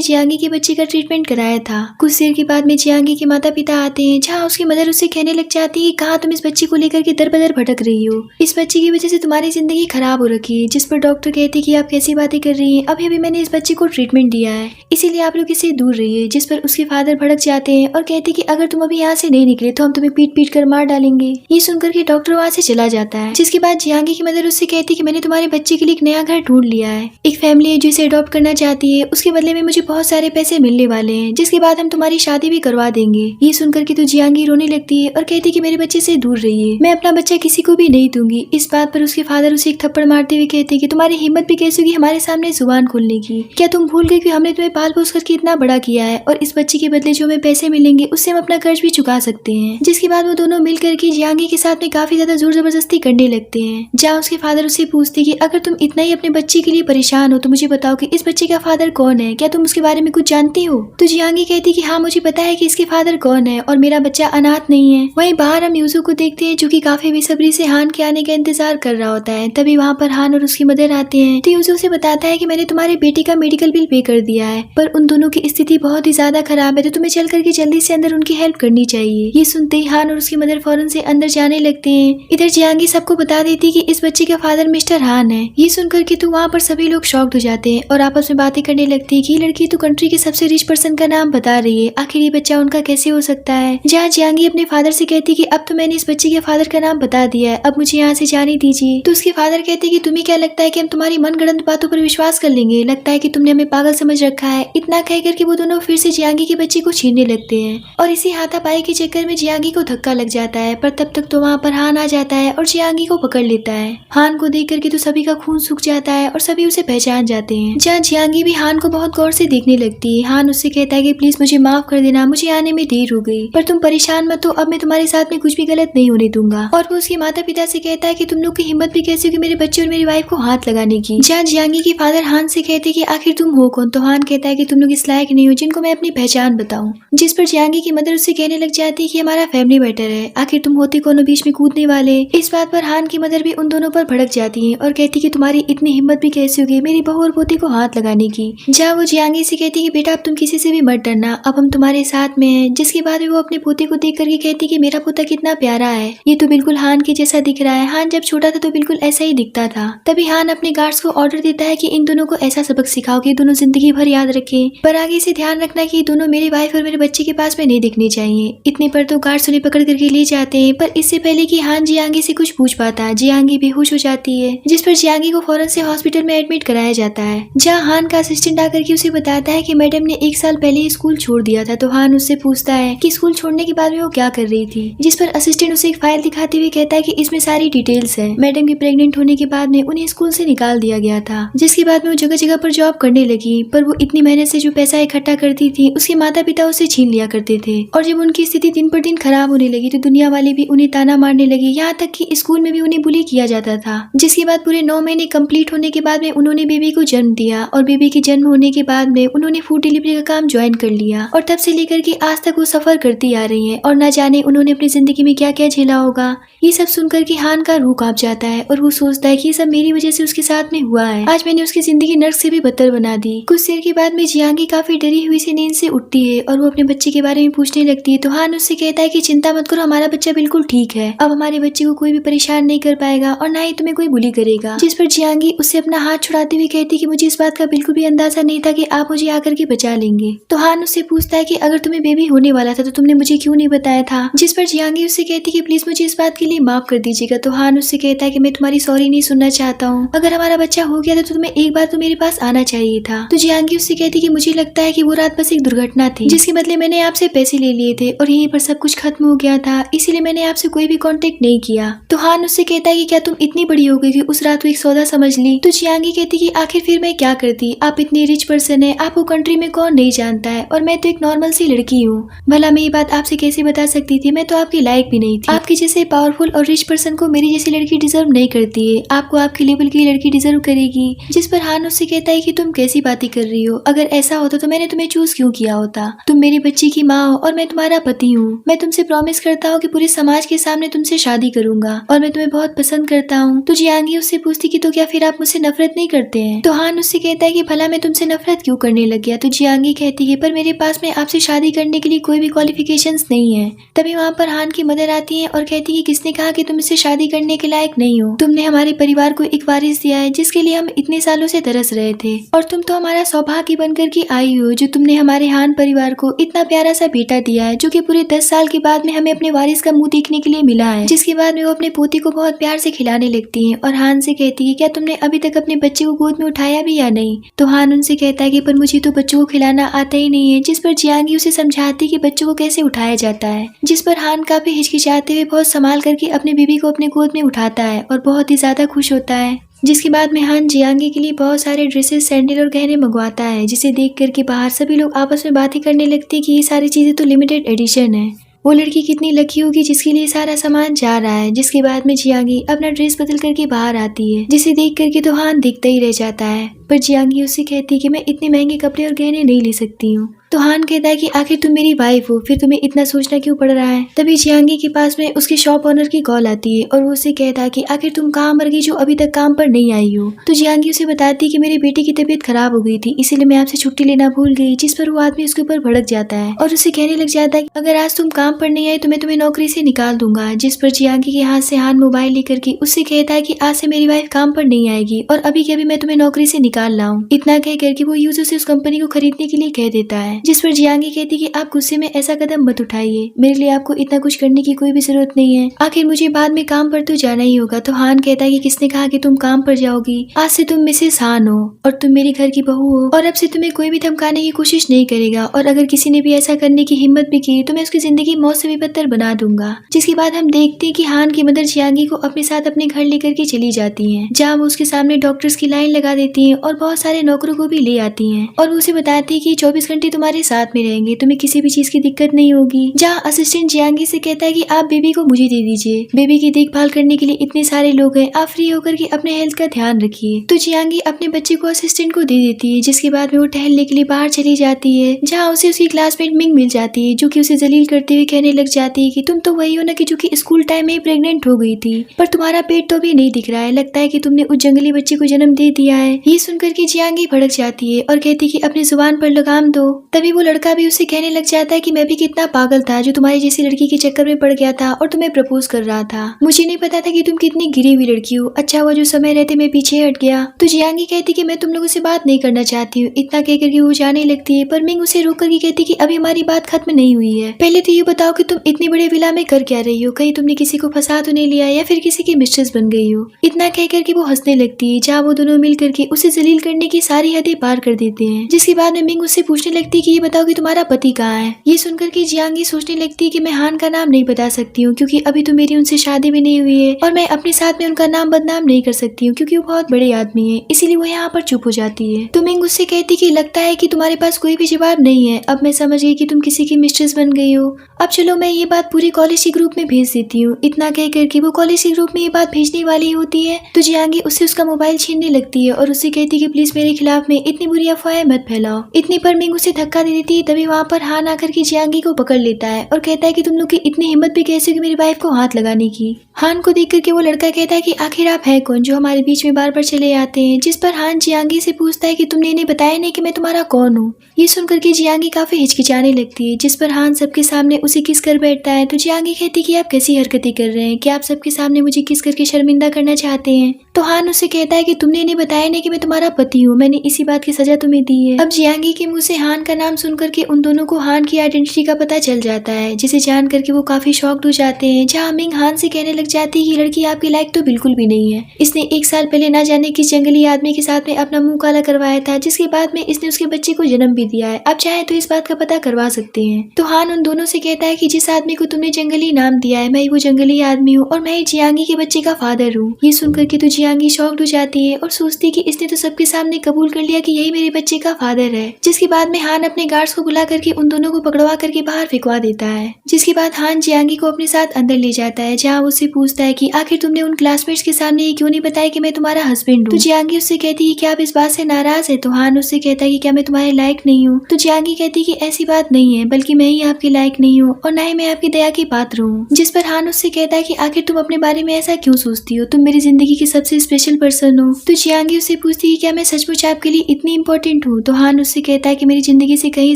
जियांगी के बच्चे का ट्रीटमेंट कराया था। कुछ देर के बाद में जियांगी के माता पिता आते हैं, जहाँ उसकी मदर उससे कहने लग जाती है कहाँ तुम इस बच्चे को लेकर के दर बदर भटक रही हो, इस बच्चे की वजह से तुम्हारी जिंदगी खराब हो रखी है। जिस पर डॉक्टर कहते कि आप कैसी बातें कर रही हैं, अभी मैंने इस बच्चे को ट्रीटमेंट दिया है, इसीलिए आप लोग इससे दूर रहिए। जिस पर उसके फादर भड़क जाते हैं और कहते कि अगर तुम अभी यहाँ से नहीं निकले तो हम तुम्हें पीट पीट कर मार डालेंगे। ये सुनकर के डॉक्टर वहाँ से चला जाता है। जिसके बाद जियांगी की मदर उससे कहती कि मैंने तुम्हारे बच्चे के लिए एक नया घर ढूंढ लिया है, एक फैमिली है जो इसे अडॉप्ट करना चाहती है, उसके बदले में मुझे बहुत सारे पैसे मिलने वाले हैं, जिसके बाद हम तुम्हारी शादी भी करवा देंगे। ये सुनकर के तो जियांगी रोने लगती है और कहती कि मेरे बच्चे से दूर रहिए, मैं अपना बच्चा किसी को भी नहीं दूंगी। इस बात पर उसके फादर उसे एक थप्पड़ मारते हुए कहते कि तुम्हारी हिम्मत भी कैसी होगी हमारे सामने जुबान खोलने की, क्या तुम भूल गए कि हमने तुम्हें पाल पोस करके इतना बड़ा किया है और इस बच्चे के बदले जो हमें पैसे मिलेंगे उससे हम अपना कर्ज भी चुका सकते हैं। जिसके बाद वो दोनों मिल करके जियांगी के साथ में काफी ज्यादा जोर जबरदस्ती करने लगते हैं। जहाँ उसके फादर उससे पूछते कि अगर तुम इतना ही अपने बच्चे के लिए परेशान हो तो मुझे बताओ कि इस बच्चे का फादर कौन है, क्या तुम उसके बारे में कुछ जानती हो? तो जियांगी कहती कि हाँ मुझे पता है कि इसके फादर कौन है और मेरा बच्चा अनाथ नहीं है। वहीं बाहर हम यूसुफ को देखते हैं जो कि काफी बेसब्री से हान के आने का इंतजार कर रहा होता है। तभी वहाँ पर हान और उसकी मदर आते हैं तो यूसुफ से बताता है कि मैंने तुम्हारे बेटे का मेडिकल बिल पे कर दिया है, पर उन दोनों की स्थिति बहुत ही ज्यादा खराब है, तो तुम्हें चल करके जल्दी से अंदर उनकी हेल्प करनी चाहिए। ये सुनते ही हान और उसकी मदर फौरन से अंदर जाने लगते हैं। इधर जियांगी सबको बता देती कि इस बच्चे का फादर मिस्टर हान है। ये सुनकर के तो वहाँ पर सभी लोग शॉक्ड हो जाते हैं और आपस में बातें करने लगती है कि लड़की तो कंट्री के सबसे रिच पर्सन का नाम बता रही है, आखिर ये बच्चा उनका कैसे हो सकता है। जहाँ जियांगी अपने फादर से कहती कि अब तो मैंने इस बच्चे के फादर का नाम बता दिया है, अब मुझे यहाँ से जाने दीजिए। तो उसके फादर कहते कि तुम्हें क्या लगता है कि हम तुम्हारी मनगढ़ंत बातों पर विश्वास कर लेंगे, लगता है कि तुमने हमें पागल समझ रखा है। इतना कह करके वो दोनों फिर से जियांगी के बच्चे को छीनने लगते हैं और इसी हाथापाई के चक्कर में जियांगी को धक्का लग जाता है, पर तब तक तो वहाँ पर हान आ जाता है और जियांगी को पकड़ लेता है। हान को देख करके तो सभी का खून सूख जाता है और सभी उसे पहचान जाते हैं। जहाँ जियांगी भी हान को बहुत गौर से देखने लगती है। हान उससे कहता है कि प्लीज मुझे माफ कर देना, मुझे आने में देर हो गई, पर तुम परेशान मत हो, अब मैं तुम्हारे साथ में कुछ भी गलत नहीं होने दूंगा। और वो उसके माता पिता से कहता है कि तुम लोग की हिम्मत भी कैसी होगी मेरे बच्चे और मेरी वाइफ को हाथ लगाने की। जहाँ जियांगी के फादर हान से कहते कि आखिर तुम हो कौन? तो हान कहता है कि तुम लोग इस लायक नहीं हो जिनको मैं अपनी पहचान बताऊं। जिस पर जियांगी की मदर उससे कहने लग जाती है कि हमारा फैमिली मैटर है, आखिर तुम होते कौन बीच में कूदने वाले। इस बात पर हान की मदर भी उन दोनों पर भड़क जाती है और कहती कि तुम्हारी इतनी हिम्मत भी कैसी होगी मेरी बहू और पोते को हाथ लगाने की। जहाँ वो जियांगी से कहती कि बेटा अब तुम किसी से भी मत डरना, अब हम तुम्हारे साथ में हैं। जिसके बाद वो अपने पोते को देख करके कहती कि मेरा पोता कितना प्यारा है, ये तो बिल्कुल हान के जैसा दिख रहा है, हान जब छोटा था तो बिल्कुल ऐसा ही दिखता था। तभी हान अपने गार्ड्स को ऑर्डर देता है कि इन दोनों को ऐसा सबक सिखाओ कि दोनों जिंदगी भर याद रखें, पर आगे से ध्यान रखना कि दोनों मेरे वाइफ और मेरे बच्चे के पास में नहीं दिखने चाहिए। इतने पर तो गार्ड्स उन्हें पकड़ करके ले जाते हैं, पर इससे पहले कि हान जियांगी से कुछ पूछ पाता जियांगी बेहोश हो जाती है। जिस पर जियांगी को फौरन से हॉस्पिटल में एडमिट कराया जाता है। जहाँ हान का असिस्टेंट आकर के उसे बताता है कि मैडम ने 1 साल पहले ही स्कूल छोड़ दिया था। तो हान उससे पूछता है कि स्कूल छोड़ने के बाद में वो क्या कर रही थी। जिस पर असिस्टेंट उसे एक फाइल दिखाते हुए कहता है कि इसमें सारी डिटेल्स है। मैडम के प्रेग्नेंट होने के बाद में उन्हें स्कूल से निकाल दिया गया था, जिसके बाद में वो जगह जगह पर जॉब करने लगी, पर वो इतनी मेहनत से जो पैसा इकट्ठा करती थी उसके माता पिता उसे छीन लिया करते थे। और जब उनकी स्थिति दिन पर दिन खराब होने लगी तो दुनिया वाले भी उन्हें ताना मारने लगे, यहाँ तक कि स्कूल में भी उन्हें बुली किया जाता था। जिसके बाद पूरे 9 महीने कंप्लीट होने के बाद में उन्होंने बेबी को जन्म दिया और बेबी के जन्म होने के बाद में उन्होंने फूड डिलीवरी का काम ज्वाइन कर लिया और तब से लेकर के आज तक वो सफर करती आ रही है और ना जाने उन्होंने अपनी जिंदगी में क्या क्या झेला होगा। ये सब सुनकर के हान का रूह कांप जाता है और वो सोचता है कि ये सब मेरी वजह से उसके साथ में हुआ है, आज मैंने उसकी जिंदगी नर्क से भी बदतर बना दी। कुछ देर के बाद में जियांगी काफी डरी हुई से नींद से उठती है और वो अपने बच्चे के बारे में पूछने लगती है। तो हान उससे कहता है कि चिंता मत करो, हमारा बच्चा बिल्कुल ठीक है, अब हमारे बच्चे को कोई भी परेशान नहीं कर पाएगा और ना ही तुम्हें कोई बुली करेगा। जिस पर जियांगी उससे अपना हाथ छुड़ाते हुए कहती कि मुझे इस बात का बिल्कुल भी अंदाजा नहीं था कि आप मुझे आकर के बचा लेंगे। तो हान उससे पूछता है कि अगर तुम्हें बेबी होने वाला था तो तुमने मुझे क्यों नहीं बताया था। जिस पर जियांगी उससे कहती कि प्लीज मुझे इस बात के लिए माफ कर दीजिएगा। तो हान उससे कहता है कि मैं तुम्हारी सॉरी नहीं सुनना चाहता हूँ, अगर हमारा बच्चा हो गया था तो तुम्हें एक बार तो मेरे पास आना चाहिए था। तो जियांगी उससे कहती कि मुझे लगता है कि वो रात बस एक दुर्घटना थी, जिसके बदले मैंने आपसे पैसे ले लिए थे और यहीं पर सब कुछ खत्म हो गया था, इसीलिए मैंने आपसे कोई भी कांटेक्ट नहीं किया। तो हान उससे कहता है कि क्या तुम इतनी बड़ी हो गई कि उस रात को एक सौदा समझ समझ ली। तो जियांगी कहती कि आखिर फिर मैं क्या करती, आप इतने रिच पर्सन है, आपको कंट्री में कौन नहीं जानता है, और मैं तो एक नॉर्मल सी लड़की हूँ। भला मैं ये बात आपसे कैसे बता सकती थी, मैं तो आपके लायक भी नहीं थी। आपके जैसे पावरफुल और रिच पर्सन को मेरी जैसी लड़की डिजर्व नहीं करती है, आपको आपके लेवल की लड़की डिजर्व करेगी। जिस पर हान उससे कहता है कि तुम कैसी बातें कर रही हो, अगर ऐसा होता तो मैंने तुम्हें चूज क्यों किया होता, तुम मेरी बच्ची की माँ हो और मैं तुम्हारा पति हूँ। मैं तुमसे प्रॉमिस करता हूँ कि पूरे समाज के सामने तुमसे शादी करूंगा और मैं तुम्हें बहुत पसंद करता हूँ। तो जियांगी उससे पूछती कि तो क्या फिर आप मुझसे नफरत नहीं करते हैं? तो हान उससे कहता है कि भला मैं तुमसे नफरत क्यों करने लग गया? तो जियांगी कहती है पर मेरे पास में आपसे शादी करने के लिए कोई भी क्वालिफिकेशंस नहीं है। तभी वहाँ पर हान की मदर आती है और कहती है कि किसने कहा कि तुम इससे शादी करने के लायक नहीं हो, तुमने हमारे परिवार को एक वारिस दिया है जिसके लिए हम इतने सालों से तरस रहे थे, और तुम तो हमारा सौभाग्य बनकर के आई हो जो तुमने हमारे हान परिवार को इतना प्यारा सा बेटा दिया है जो कि पूरे 10 साल के बाद में हमें अपने वारिस का मुंह देखने के लिए मिला है। जिसके बाद में वो अपने पोती को बहुत प्यार से खिलाने लगती है और हान से कहती है क्या तुमने अभी तक अपने बच्चे को गोद में उठाया भी या नहीं? तो हान उनसे कहता है कि पर मुझे तो बच्चों को खिलाना आता ही नहीं है। जिस पर जियांगी उसे समझाती कि बच्चों को कैसे उठाया जाता है। जिस पर हान काफी हिचकिचाते हुए बहुत संभाल करके अपने बीबी को अपने गोद में उठाता है और बहुत ही ज्यादा खुश होता है। जिसके बाद में हान जियांगी के लिए बहुत सारे ड्रेसेस, सैंडल और गहने मंगवाता है, जिसे देख करके बाहर सभी लोग आपस में बातें करने लगते हैं कि ये सारी चीजें तो लिमिटेड एडिशन है। वो लड़की कितनी लकी होगी जिसके लिए सारा सामान जा रहा है। जिसके बाद में जियांगी अपना ड्रेस बदल करके बाहर आती है, जिसे देख करके तो हान दिखता ही रह जाता है। पर जियांगी उससे कहती है कि मैं इतने महंगे कपड़े और गहने नहीं ले सकती हूँ। तो हान कहता है कि आखिर तुम मेरी वाइफ हो, फिर तुम्हें इतना सोचना क्यों पड़ रहा है? तभी जियांगी के पास में उसके शॉप ओनर की कॉल आती है और वो उसे कहता है कि आखिर तुम कहाँ मर गई जो अभी तक काम पर नहीं आई हो? तो जियांगी उसे बताती है कि मेरे बेटे की तबीयत खराब हो गई थी, इसीलिए मैं आपसे छुट्टी लेना भूल गई। जिस पर वो आदमी उसके ऊपर भड़क जाता है और उसे कहने लग जाता है कि अगर आज तुम काम पर नहीं आई तो मैं तुम्हें नौकरी से निकाल दूंगा। जिस पर जियांगी के हाथ से हान मोबाइल लेकर के उससे कहता है कि आज से मेरी वाइफ काम पर नहीं आएगी और अभी के अभी मैं तुम्हें नौकरी से निकाल लाऊं। इतना कह करके वो यूजर से उस कंपनी को खरीदने के लिए कह देता है। जिस पर जियांगी कहती कि आप गुस्से में ऐसा कदम मत उठाइए, मेरे लिए आपको इतना कुछ करने की कोई भी जरूरत नहीं है, आखिर मुझे बाद में काम पर तो जाना ही होगा। तो हान कहता है कि किसने कहा कि तुम काम पर जाओगी? आज से तुम मिसेस हान हो और तुम मेरी घर की बहू हो और अब से तुम्हें कोई भी धमकाने की कोशिश नहीं करेगा, और अगर किसी ने भी ऐसा करने की हिम्मत भी की तो मैं उसकी जिंदगी मौत से भी बदतर बना दूंगा। जिसके बाद हम देखते हैं कि हान की मदर जियांगी को अपने साथ अपने घर लेकर के चली जाती है, जहाँ वो उसके सामने डॉक्टर्स की लाइन लगा देती है और बहुत सारे नौकरों को भी ले आती हैं और वो उसे बताती है कि 24 घंटे तुम्हारे साथ में रहेंगे, तुम्हें किसी भी चीज की दिक्कत नहीं होगी। जहाँ असिस्टेंट जियांगी से कहता है कि आप बेबी को मुझे दे दीजिए, बेबी की देखभाल करने के लिए इतने सारे लोग हैं, आप फ्री होकर के अपने हेल्थ का ध्यान रखिए। तो जियांगी अपने बच्चे को असिस्टेंट को दे देती है। जिसके बाद में वो टहलने के लिए बाहर चली जाती है, जहाँ उसे उसकी क्लासमेट मिंग मिल जाती है, जो कि उसे जलील करते हुए कहने लग जाती है कि तुम तो वही हो ना कि जो कि स्कूल टाइम में ही प्रेग्नेंट हो गई थी, पर तुम्हारा पेट तो भी नहीं दिख रहा है, लगता है कि तुमने उस जंगली बच्चे को जन्म दे दिया है। ये सुनकर के जियांगी भड़क जाती है और कहती कि अपनी जुबान पर लगाम दो। तभी वो लड़का भी उससे कहने लग जाता है कि मैं भी कितना पागल था जो तुम्हारी जैसी लड़की के चक्कर में पड़ गया था और तुम्हें प्रपोज कर रहा था, मुझे नहीं पता था कि तुम कितनी गिरी हुई लड़की हो, अच्छा हुआ जो समय रहते मैं पीछे हट गया। तो जियांगी कहती कि मैं तुम लोगों से बात नहीं करना चाहती हूँ। इतना कहकर के वो जाने लगती है, पर मिंग उसे रोक करके कहती कि अभी हमारी बात खत्म नहीं हुई है, पहले तो ये बताओ कि तुम इतने बड़े विला में कर क्या रही हो, कहीं तुमने किसी को फंसा तो नहीं लिया या फिर किसी की मिस्ट्रेस बन गई हो। इतना कहकर के वो हंसने लगती है, जहाँ वो दोनों मिल करके उसे जलील करने की सारी हदें पार कर देते हैं। जिसके बाद में मिंग उससे पूछने लगती है कि ये बताओ कि तुम्हारा पति कहाँ है। ये सुनकर के जियांगी सोचने लगती है कि मैं हान का नाम नहीं बता सकती हूँ क्योंकि अभी तो मेरी उनसे शादी भी नहीं हुई है और मैं अपने साथ में उनका नाम बदनाम नहीं कर सकती हूँ क्योंकि वो बहुत बड़े आदमी है, इसीलिए वो यहाँ पर चुप हो जाती है। तो मिंग उससे कहती कि लगता है कि तुम्हारे पास कोई भी जवाब नहीं है, अब मैं समझ गई कि तुम किसी की मिस्ट्रेस बन गई हो, अब चलो मैं ये बात पूरी कॉलेज के ग्रुप में भेज देती हूँ। इतना कह करके वो कॉलेज के ग्रुप में ये बात भेजने वाली होती है तो जियांगी उससे उसका मोबाइल छीनने लगती है और उससे कहती कि प्लीज मेरे खिलाफ में इतनी बुरी अफवाहें मत फैलाओ। इतनी पर मिंग उसे धक्का दे देती है। तभी वहाँ पर हान आकर के जियांगी को पकड़ लेता है और कहता है कि तुम लोग की इतनी हिम्मत भी कैसे कि मेरी वाइफ को हाथ लगाने की। हान को देख करके वो लड़का कहता है कि आखिर आप है कौन जो हमारे बीच में बार बार चले आते हैं। जिस पर हान जियांगी से पूछता है कि तुमने इन्हें बताया नहीं कि मैं तुम्हारा कौन हूँ। ये सुनकर के जियांगी काफी हिचकिचाने लगती है, जिस पर हान सबके सामने उसे किस कर बैठता है। तो जियांगी कहती कि आप कैसी हरकतें कर रहे हैं, क्या आप सबके सामने मुझे किस करके शर्मिंदा करना चाहते हैं। तो हान उससे कहता है कि तुमने इन्हें बताया नहीं कि मैं तुम्हारा पति हूँ, मैंने इसी बात की सजा तुम्हें दी है। अब जियांगी के मुंह से हान का नाम सुन करके उन दोनों को हान की आइडेंटिटी का पता चल जाता है, जिसे जान करके वो काफी शॉक्ड हो जाते हैं। जहाँ मिंग हान से कहने लग जाती है कि लड़की आपके लायक तो बिल्कुल भी नहीं है, इसने 1 साल पहले ना जाने किस जंगली आदमी के साथ में अपना मुंह काला करवाया था, जिसके बाद में इसने उसके बच्चे को जन्म भी दिया है, आप चाहे तो इस बात का पता करवा सकते हैं। तो हान उन दोनों से कहता है कि जिस आदमी को तुमने जंगली नाम दिया है मैं ही वो जंगली आदमी हूँ और मैं ही जियांगी के बच्चे का फादर हूँ। ये सुनकर के तो जियांगी शॉक्ड हो जाती है और सोचती है कि इसने तो सबके सामने कबूल कर लिया कि यही मेरे बच्चे का फादर है। जिसके बाद में हान अपने गार्ड्स को बुला करके उन दोनों को पकड़वा करके बाहर फेंकवा देता है। जिसके बाद हान जियांगी को अपने साथ अंदर ले जाता है, जहाँ वो उससे पूछता है कि आखिर तुमने उन क्लासमेट्स के सामने ये क्यों नहीं बताया कि मैं तुम्हारा हस्बैंड हूँ। तो जियांगी उससे कहती है कि क्या आप इस बात से नाराज है। तो हान उससे कहता है कि क्या मैं तुम्हारे लायक नहीं हूँ। तो जियांगी कहती है कि ऐसी बात नहीं है, बल्कि मैं ही आपके लायक नहीं हूँ और न ही मैं आपकी दया की पात्र हूँ। जिस पर हान उससे कहता है कि आखिर तुम अपने बारे में ऐसा क्यों सोचती हो, तुम मेरी जिंदगी की सबसे स्पेशल पर्सन हो। तो जियांगी उससे पूछती है क्या मैं सचमुच आपके लिए इतनी इंपॉर्टेंट हूँ। तो हान उससे कहता है कि मेरी जिंदगी से कहीं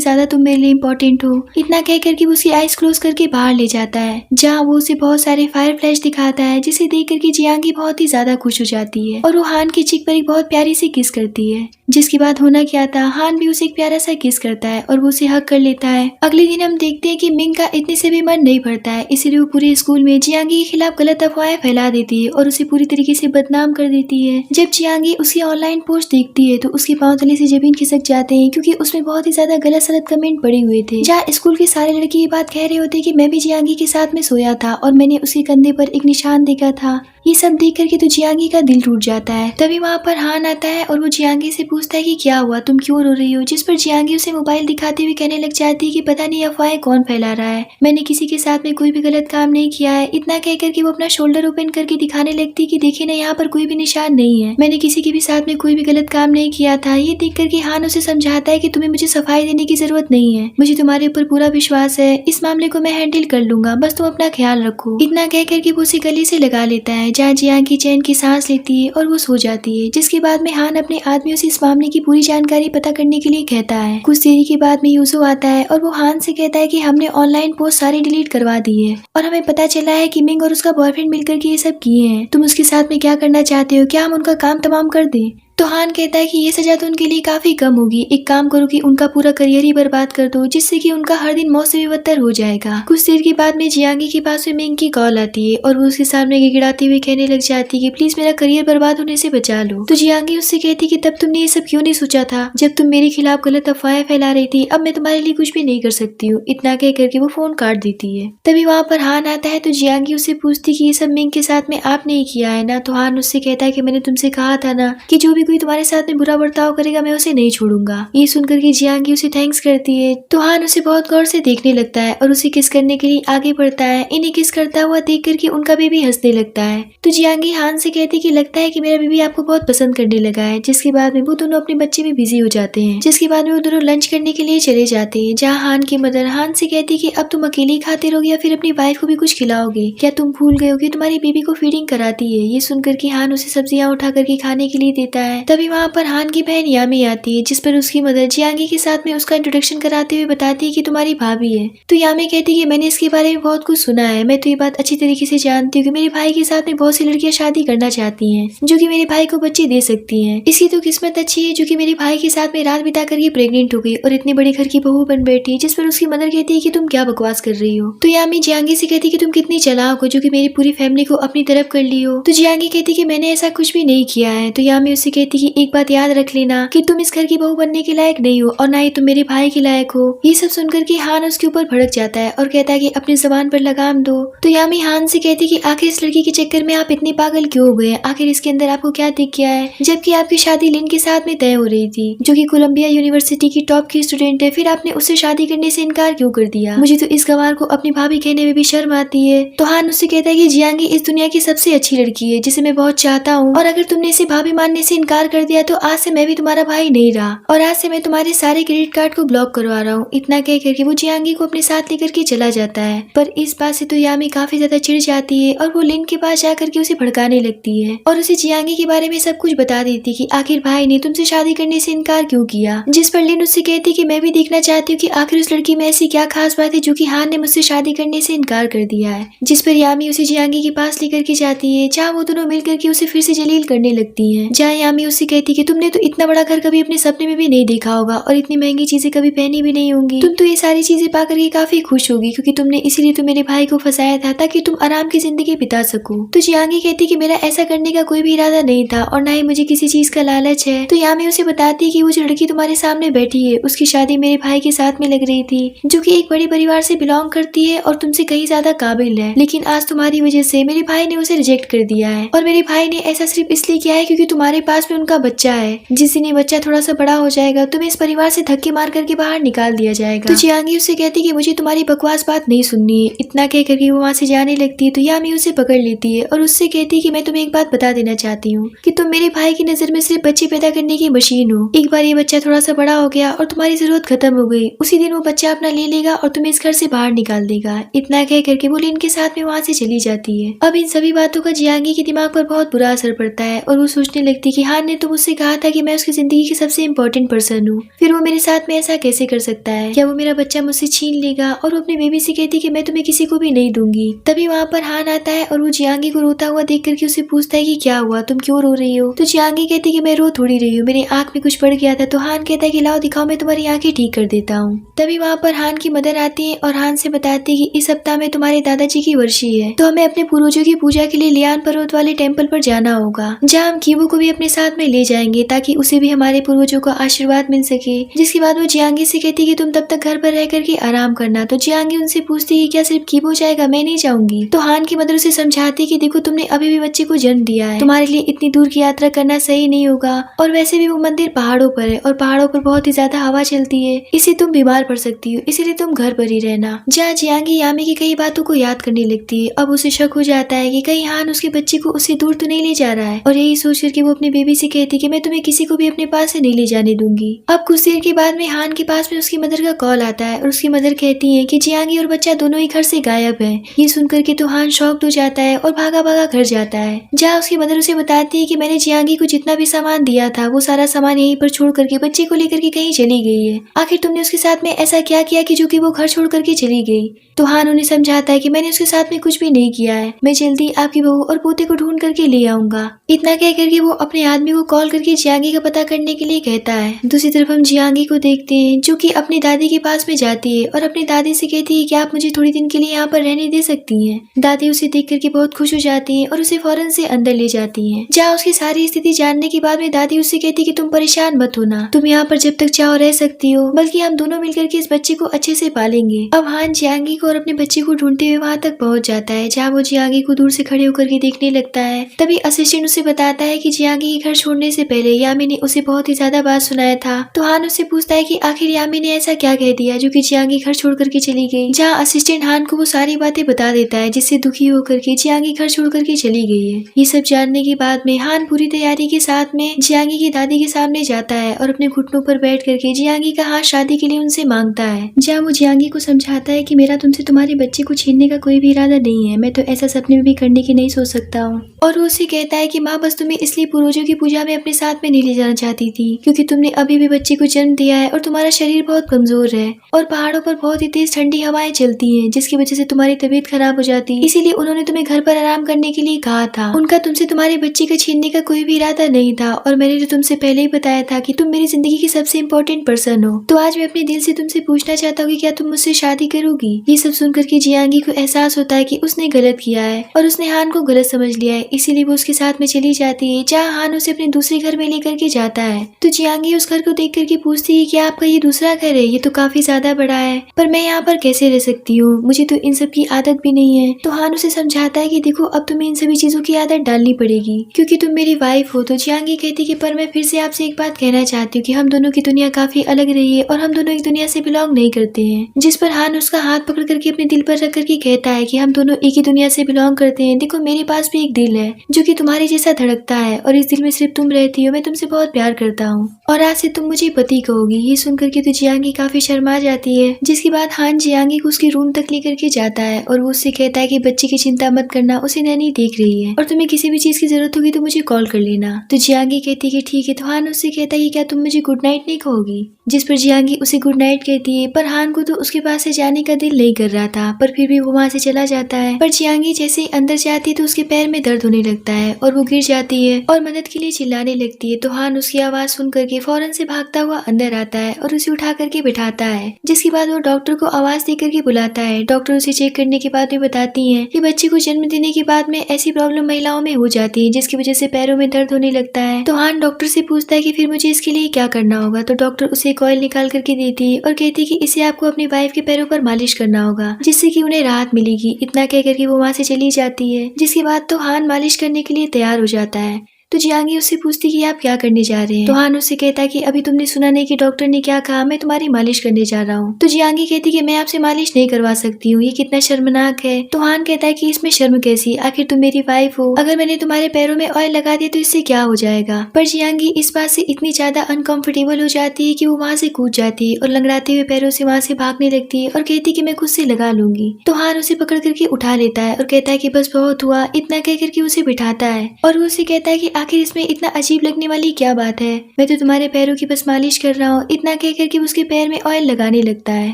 ज्यादा तुम मेरे लिए इंपॉर्टेंट हो। इतना कह करके वो उसकी आईज क्लोज करके बाहर ले जाता है, जहाँ वो उसे बहुत सारे फायर फ्लैश दिखाता है, जिसे देख करके जियांगी बहुत ही ज्यादा खुश हो जाती है और वो हान की चिक पर एक बहुत प्यारी सी किस करती है। जिसके बाद होना क्या था, हान भी उसे एक प्यारा सा किस करता है और वो उसे हक कर लेता है। अगले दिन हम देखते हैं कि मिंग का इतने से भी मन नहीं भरता है, इसीलिए वो पूरे स्कूल में जियांगी के खिलाफ गलत अफवाहें फैला देती है और उसे पूरी तरीके से बदनाम कर देती है। जब जियांगी उसकी ऑनलाइन पोस्ट देखती है तो उसके पांव तले से जमीन खिसक जाते हैं, क्योंकि उसमें बहुत ही ज्यादा गलत सलत कमेंट पड़े हुए थे, जहाँ स्कूल के सारे लड़के ये बात कह रहे होते कि मैं भी जियांगी के साथ में सोया था और मैंने उसके कंधे पर एक निशान देखा था। ये सब देख करके तो जियांगी का दिल टूट जाता है। तभी वहाँ पर हान आता है और वो जियांगी से पूछता है कि क्या हुआ, तुम क्यों रो रही हो। जिस पर जियांगी उसे मोबाइल दिखाते हुए कहने लग जाती है कि पता नहीं अफवाहें कौन फैला रहा है, मैंने किसी के साथ में कोई भी गलत काम नहीं किया है। इतना कह करके वो अपना शोल्डर ओपन करके दिखाने लगती है कि देखिए ना, यहाँ पर कोई भी निशान नहीं है, मैंने किसी के भी साथ में कोई भी गलत काम नहीं किया था। ये देख करके हान उसे समझाता है कि तुम्हें मुझे सफाई देने की जरूरत नहीं है, मुझे तुम्हारे ऊपर पूरा विश्वास है, इस मामले को मैं हैंडल कर लूंगा, बस तुम अपना ख्याल रखो। इतना कह करके वो उसे गले से लगा लेता है, जहाँ जियांगी चैन की सांस लेती है और वो सो जाती है। जिसके बाद में हान अपने आदमियों से इस मामले की पूरी जानकारी पता करने के लिए कहता है। कुछ देरी के बाद में यूसो आता है और वो हान से कहता है कि हमने ऑनलाइन पोस्ट सारी डिलीट करवा दी है और हमें पता चला है कि मिंग और उसका बॉयफ्रेंड मिलकर के ये सब किए हैं। तुम उसके साथ में क्या करना चाहते हो, क्या हम उनका काम तमाम कर दें। तो हान कहता है कि ये सजा तो उनके लिए काफी कम होगी, एक काम करो कि उनका पूरा करियर ही बर्बाद कर दो, जिससे कि उनका हर दिन मौत से भी बदतर हो जाएगा। कुछ देर के बाद में जियांगी के पास में मिंग की कॉल आती है और वो उसके सामने गिड़गिड़ाते हुए कहने लग जाती है कि प्लीज मेरा करियर बर्बाद होने से बचा लो। तो जियांगी उससे कहती कि तब तुमने ये सब क्यों नहीं सोचा था, जब तुम मेरे खिलाफ गलत अफवाहें फैला रही थी, अब मैं तुम्हारे लिए कुछ भी नहीं कर सकती हूँ। इतना कह करके वो फोन काट देती है। तभी वहाँ पर हान आता है तो जियांगी उससे पूछती कि ये सब मिंग के साथ में आपने ही किया है ना। तो हान उससे कहता है कि मैंने तुमसे कहा था ना कि जो भी कोई तुम्हारे साथ में बुरा बर्ताव करेगा मैं उसे नहीं छोड़ूंगा। ये सुनकर के जियांगी उसे थैंक्स करती है तो हान उसे बहुत गौर से देखने लगता है और उसे किस करने के लिए आगे बढ़ता है। इन्हें किस करता हुआ देख करके उनका बेबी हंसने लगता है। तो जियांगी हान से कहती कि लगता है कि मेरा बेबी आपको बहुत पसंद करने लगा है। जिसके बाद में वो दोनों अपने बच्चे में बिजी हो जाते हैं। जिसके बाद में वो दोनों लंच करने के लिए चले जाते हैं, जहाँ हान की मदर हान से कहती कि अब तुम अकेले ही खाते रहोगे या फिर अपनी वाइफ को भी कुछ खिलाओगे, क्या तुम भूल गए हो कि तुम्हारी बेबी को फीडिंग कराती है। ये सुनकर के हान उसे सब्जियां उठा करके खाने के लिए देता है। तभी वहाँ पर हान की बहन यामी आती है, जिस पर उसकी मदर जियांगी के साथ में उसका इंट्रोडक्शन कराते हुए बताती है कि तुम्हारी भाभी है। तो यामी कहती है कि मैंने इसके बारे में बहुत कुछ सुना है, मैं तो ये बात अच्छी तरीके से जानती हूँ कि मेरे भाई के साथ में बहुत सी लड़कियां शादी करना चाहती हैं जो कि मेरे भाई को बच्चे दे सकती हैं। इसकी तो किस्मत अच्छी है जो कि मेरे भाई के साथ में रात बिता कर ये प्रेग्नेंट हो गई और इतने बड़े घर की बहू बन बैठी। जिस पर उसकी मदर कहती है कि तुम क्या बकवास कर रही हो। तो यामी जियांगी से कहती है कि तुम कितनी चालाक हो जो कि मेरी पूरी फैमिली को अपनी तरफ कर ली हो। तो जियांगी कहती है कि मैंने ऐसा कुछ भी नहीं किया है। तो यामी उससे कहती है कि एक बात याद रख लेना कि तुम इस घर की बहू बनने के लायक नहीं हो और ना ही तुम मेरे भाई के लायक हो। ये सब सुनकर के हान उसके ऊपर भड़क जाता है और कहता है कि अपनी जबान पर लगाम दो। तो यामी हान से कहती कि आखिर इस लड़की के चक्कर में आप इतने पागल क्यों हो गए, आखिर इसके अंदर आपको क्या दिख गया है, जबकि आपकी शादी लिन के साथ में तय हो रही थी जो कि कोलंबिया यूनिवर्सिटी की टॉप की स्टूडेंट है, फिर आपने उससे शादी करने से इनकार क्यों कर दिया। मुझे तो इस गंवार को अपनी भाभी कहने में भी शर्म आती है। तो हान उससे कहता है कि जियांगी इस दुनिया की सबसे अच्छी लड़की है जिसे मैं बहुत चाहता हूँ, और अगर तुमने इसे भाभी मानने से इनकार कर दिया तो आज से मैं भी तुम्हारा भाई नहीं रहा और आज से मैं तुम्हारे सारे क्रेडिट कार्ड को ब्लॉक करवा रहा हूँ। इतना कह करके वो जियांगी को अपने साथ लेकर के चला जाता है। पर इस बात से तो यामी काफी ज्यादा चिढ़ जाती है और वो लिन के पास जाकर के उसे भड़काने लगती है और उसे जियांगी के बारे में सब कुछ बता देती कि आखिर भाई ने तुमसे शादी करने से इनकार क्यों किया। जिस पर लिन उससे कहती कि मैं भी देखना चाहती हूँ कि आखिर उस लड़की में ऐसी क्या खास बात है जो कि हान ने मुझसे शादी करने से इनकार कर दिया है। जिस पर यामी उसे जियांगी के पास लेकर के जाती है, जहाँ वो दोनों मिलकर के उसे फिर से जलील करने लगती है, जहाँ यामी यामी उससे कहती कि तुमने तो इतना बड़ा घर कभी अपने सपने में भी नहीं देखा होगा और इतनी महंगी चीजें कभी पहनी भी नहीं होंगी। तुम तो ये सारी चीजें पाकर के काफी खुश होगी क्योंकि तुमने इसीलिए तो मेरे भाई को फंसाया था ताकि तुम आराम की जिंदगी बिता सको। तो जियांगी कहती कि मेरा ऐसा करने का कोई भी इरादा नहीं था और ना ही मुझे किसी चीज का लालच है। तो यामी उसे बताती है कि वो जो लड़की तुम्हारे सामने बैठी है उसकी शादी मेरे भाई के साथ में लग रही थी, जो कि एक बड़े परिवार से बिलोंग करती है और तुमसे कहीं ज्यादा काबिल है, लेकिन आज तुम्हारी वजह से मेरे भाई ने उसे रिजेक्ट कर दिया है। और मेरे भाई ने ऐसा सिर्फ इसलिए किया है क्योंकि तुम्हारे पास में उनका बच्चा है। जिस दिन ये बच्चा थोड़ा सा बड़ा हो जाएगा तुम्हें इस परिवार से धक्के मार करके बाहर निकाल दिया जाएगा। तो जियांगी उससे कहती कि मुझे तुम्हारी बकवास बात नहीं सुननी है। इतना कह करके वो वहाँ से जाने लगती है तो यामी उसे पकड़ लेती है और उससे कहती है कि मैं तुम्हें एक बात बता देना चाहती हूँ कि तुम मेरे भाई की नजर में सिर्फ बच्चे पैदा करने की मशीन हो। एक बार ये बच्चा थोड़ा सा बड़ा हो गया और तुम्हारी जरूरत खत्म हो गई, उसी दिन वो बच्चा अपना ले लेगा और तुम्हें इस घर से बाहर निकाल देगा। इतना कह करके वो लिन के साथ में वहाँ से चली जाती है। अब इन सभी बातों का जियांगी के दिमाग पर बहुत बुरा असर पड़ता है और वो सोचने लगती कि हान ने तो मुझसे कहा था कि मैं उसकी जिंदगी की सबसे इम्पोर्टेंट पर्सन हूँ, फिर वो मेरे साथ में ऐसा कैसे कर सकता है? क्या वो मेरा बच्चा मुझसे छीन लेगा? और वो अपनी बेबी से कहती कि मैं तुम्हें किसी को भी नहीं दूंगी। तभी वहाँ पर हान आता है और वो जियांगी को रोता हुआ देख करके उसे पूछता है कि क्या हुआ, तुम क्यों रो रही हो? तो जियांगी कहती कि मैं रो थोड़ी रही हूँ, मेरी आंख में कुछ पड़ गया था। तो हान कहता है कि लाओ दिखाओ, मैं तुम्हारी आंखें ठीक कर देता हूँ। तभी वहाँ पर हान की मदर आती है और हान से बताती है कि इस सप्ताह में तुम्हारे दादाजी की वर्षी है, तो हमें अपने पूर्वजों की पूजा के लिए लियान पर्वत वाले टेम्पल पर जाना होगा, जहाँ हम कीवो को भी अपने साथ में ले जाएंगे ताकि उसे भी हमारे पूर्वजों का आशीर्वाद मिल सके। जिसके बाद वो जियांगी से कहती कि तुम तब तक घर पर रह करके आराम करना। तो जियांगी उनसे पूछती है क्या सिर्फ कीवो जाएगा, मैं नहीं जाऊंगी? तो हान की मदर उसे समझाती कि देखो तुमने अभी भी बच्चे को जन्म दिया है, तुम्हारे लिए इतनी दूर की यात्रा करना सही नहीं होगा, और वैसे भी वो मंदिर पहाड़ों पर है और पहाड़ों पर बहुत ही ज्यादा हवा चलती है, इससे तुम बीमार पड़ सकती हो, इसीलिए तुम घर पर ही रहना। जहाँ जियांगी यामी की कई बातों को याद करने लगती है। अब उसे शक हो जाता है कि कहीं हान उसके बच्चे को उससे दूर तो नहीं ले जा रहा है, और यही सोच करके वो अपनी बेबी से कहती कि मैं तुम्हें किसी को भी अपने पास से नहीं ले जाने दूंगी। अब कुछ देर के बाद में हान के पास में उसकी मदर का कॉल आता है और उसकी मदर कहती है कि जियांगी और बच्चा दोनों ही घर से गायब है। ये सुनकर के तो हान शॉक्ड हो जाता है और भागा भागा घर जाता है, जहाँ उसकी मदर उसे बताती है कि मैंने जियांगी को जितना भी सामान दिया था वो सारा सामान यहीं पर छोड़ करके बच्चे को लेकर के कहीं चली गई है। आखिर तुमने उसके साथ में ऐसा क्या किया कि जो कि वो घर छोड़ करके चली गई? तो हान उन्हें समझाता है कि मैंने उसके साथ में कुछ भी नहीं किया है, मैं जल्दी आपकी बहू और पोते को ढूंढ करके ले आऊंगा। इतना कह करके वो अपने आदमी को कॉल करके जियांगी का पता करने के लिए कहता है। दूसरी तरफ हम जियांगी को देखते हैं जो कि अपनी दादी के पास में जाती है और अपनी दादी से कहती है कि आप मुझे थोड़ी दिन के लिए यहाँ पर रहने दे सकती हैं। दादी उसे देख करके बहुत खुश हो जाती है और उसे फौरन से अंदर ले जाती है, जहाँ उसकी सारी स्थिति जानने के बाद में दादी उससे कहती कि तुम परेशान मत होना, तुम यहाँ पर जब तक चाहो रह सकती हो, बल्कि हम दोनों मिलकर के इस बच्चे को अच्छे से पालेंगे। अब हान जियांगी को और अपने बच्चे को ढूंढते हुए वहाँ तक पहुँच जाता है, जहाँ वो जियांगी को दूर से खड़े होकर के देखने लगता है। तभी असिस्टेंट उसे बताता है कि जियांगी के घर छोड़ने से पहले यामी ने उसे बहुत ही ज्यादा बात सुनाया था। तो हान उससे पूछता है कि आखिर यामी ने ऐसा क्या कह दिया जो कि जियांगी घर छोड़ करके चली गई, जहाँ असिस्टेंट हान को वो सारी बातें बता देता है, जिससे दुखी होकर के जियांगी घर छोड़ करके चली गई है। ये सब जानने के बाद में हान पूरी तैयारी के साथ में जियांगी की दादी के सामने जाता है और अपने घुटनों पर बैठ करके जियांगी का हाथ शादी के लिए उनसे मांगता है, जहाँ वो जियांगी को समझाता है कि मेरा तुमसे तुम्हारे बच्चे को छीनने का कोई भी इरादा नहीं है, मैं तो ऐसा सपने में भी करने की नहीं सोच सकता हूँ। और वो उसे कहता है कि माँ बस तुम्हें इसलिए पूर्वजों की पूजा में अपने साथ में नहीं ले जाना चाहती थी क्योंकि तुमने अभी भी बच्चे को जन्म दिया है और तुम्हारा शरीर बहुत कमजोर है और पहाड़ों पर बहुत ही तेज ठंडी हवाएं चलती हैं, जिसकी वजह से तुम्हारी तबीयत खराब हो जाती है, इसीलिए उन्होंने तुम्हें घर पर आराम करने के लिए कहा था। उनका तुमसे तुम्हारे बच्चे को छीनने का कोई भी इरादा नहीं था और मैंने तो तुमसे पहले ही बताया था कि तुम मेरी जिंदगी की सबसे इम्पोर्टेंट पर्सन हो। तो आज मैं अपने दिल से तुमसे पूछना चाहता हूँ कि क्या तुम मुझसे शादी करोगी? ये सब सुनकर के जियांगी को एहसास होता है कि उसने गलत किया है और उसने हान को गलत समझ लिया है, इसीलिए वो उसके साथ में चली जाती है, जहाँ हान उसे अपने दूसरे घर में लेकर के जाता है। तो जियांगी उस घर को देख करके पूछती है कि आपका ये दूसरा घर है, ये तो काफी ज्यादा बड़ा है, पर मैं यहाँ पर कैसे रह सकती हूँ, मुझे तो इन सब की आदत भी नहीं है। तो हान उसे समझाता है कि देखो अब तुम्हें इन सभी चीजों की आदत डालनी पड़ेगी क्योंकि तुम मेरी वाइफ हो। तो जियांगी कहती कि पर मैं फिर से आपसे एक बात कहना चाहती हूँ कि हम दोनों की दुनिया काफी अलग रही है और हम दोनों एक दुनिया से बिलोंग नहीं करते हैं। जिस पर हान उसका हाथ पकड़ करके अपने दिल पर रख करके कहता है कि हम दोनों एक ही दुनिया से बिलोंग करते हैं। देखो मेरे पास भी एक दिल है जो कि तुम्हारे जैसा धड़कता है और इस दिल में सिर्फ तुम रहती हो, मैं तुमसे बहुत प्यार करता हूँ और आज से तुम मुझे पति कहोगी। ये सुनकर के तो जियांगी काफी शर्मा जाती है, जिसके बाद हान जियांगी को उसके रूम तक लेकर के जाता है और वो उससे कहता है कि बच्चे की चिंता मत करना, उसे नैनी देख रही है और तुम्हें किसी भी चीज की जरूरत होगी तो मुझे कॉल कर लेना। तो जियांगी कहती है कि ठीक है। तो हान उससे कहता है कि क्या तुम मुझे गुड नाइट नहीं कहोगी? जिस पर जियांगी उसे गुड नाइट कहती है। पर हान को तो उसके पास से जाने का दिल नहीं कर रहा था, पर फिर भी वो वहाँ से चला जाता है। पर जियांगी जैसे ही अंदर जाती है तो उसके पैर में दर्द होने लगता है और वो गिर जाती है और मदद के लिए चिल्लाने लगती है। तो हान उसकी आवाज सुन करके फौरन से भागता हुआ अंदर आता है और उसे उठा करके बिठाता है। जिसके बाद वो डॉक्टर को आवाज दे करके बुलाता है। डॉक्टर उसे चेक करने के बाद में बताती है कि बच्चे को जन्म देने के बाद में ऐसी प्रॉब्लम महिलाओं में हो जाती है जिसकी वजह से पैरों में दर्द होने लगता है। तो हान डॉक्टर से पूछता है कि फिर मुझे इसके लिए क्या करना होगा। तो डॉक्टर उसे एक ऑयल निकाल करके देती है और कहती है कि इसे आपको अपनी वाइफ के पैरों पर मालिश करना होगा, जिससे कि उन्हें राहत मिलेगी। इतना कह करके वो वहाँ से चली जाती है। जिसके बाद तो हान मालिश करने के लिए तैयार हो जाता है। तो जियांगी उससे पूछती कि आप क्या करने जा रहे हैं। तो हान उससे कहता है कि अभी तुमने सुना नहीं कि डॉक्टर ने क्या कहा, मैं तुम्हारी मालिश करने जा रहा हूँ। तो जियांगी कहती कि मैं आपसे मालिश नहीं करवा सकती हूँ, ये कितना शर्मनाक है। तो हान कहता है कि इसमें शर्म कैसी, आखिर तुम मेरी वाइफ हो, अगर मैंने तुम्हारे पैरों में ऑयल लगा दिया तो इससे क्या हो जाएगा। पर जियांगी इस बात से इतनी ज्यादा अनकंफर्टेबल हो जाती है कि वो वहाँ से कूद जाती है और लंगड़ाते हुए पैरों से वहाँ से भागने लगती है और कहती कि मैं खुद से लगा लूंगी। तो हान उसे पकड़ करके उठा लेता है और कहता है कि बस बहुत हुआ। इतना कह करके उसे बिठाता है और वो उसे कहता है कि आखिर इसमें इतना अजीब लगने वाली क्या बात है, मैं तो तुम्हारे पैरों की बस मालिश कर रहा हूँ। इतना कह करके उसके पैर में ऑयल लगाने लगता है।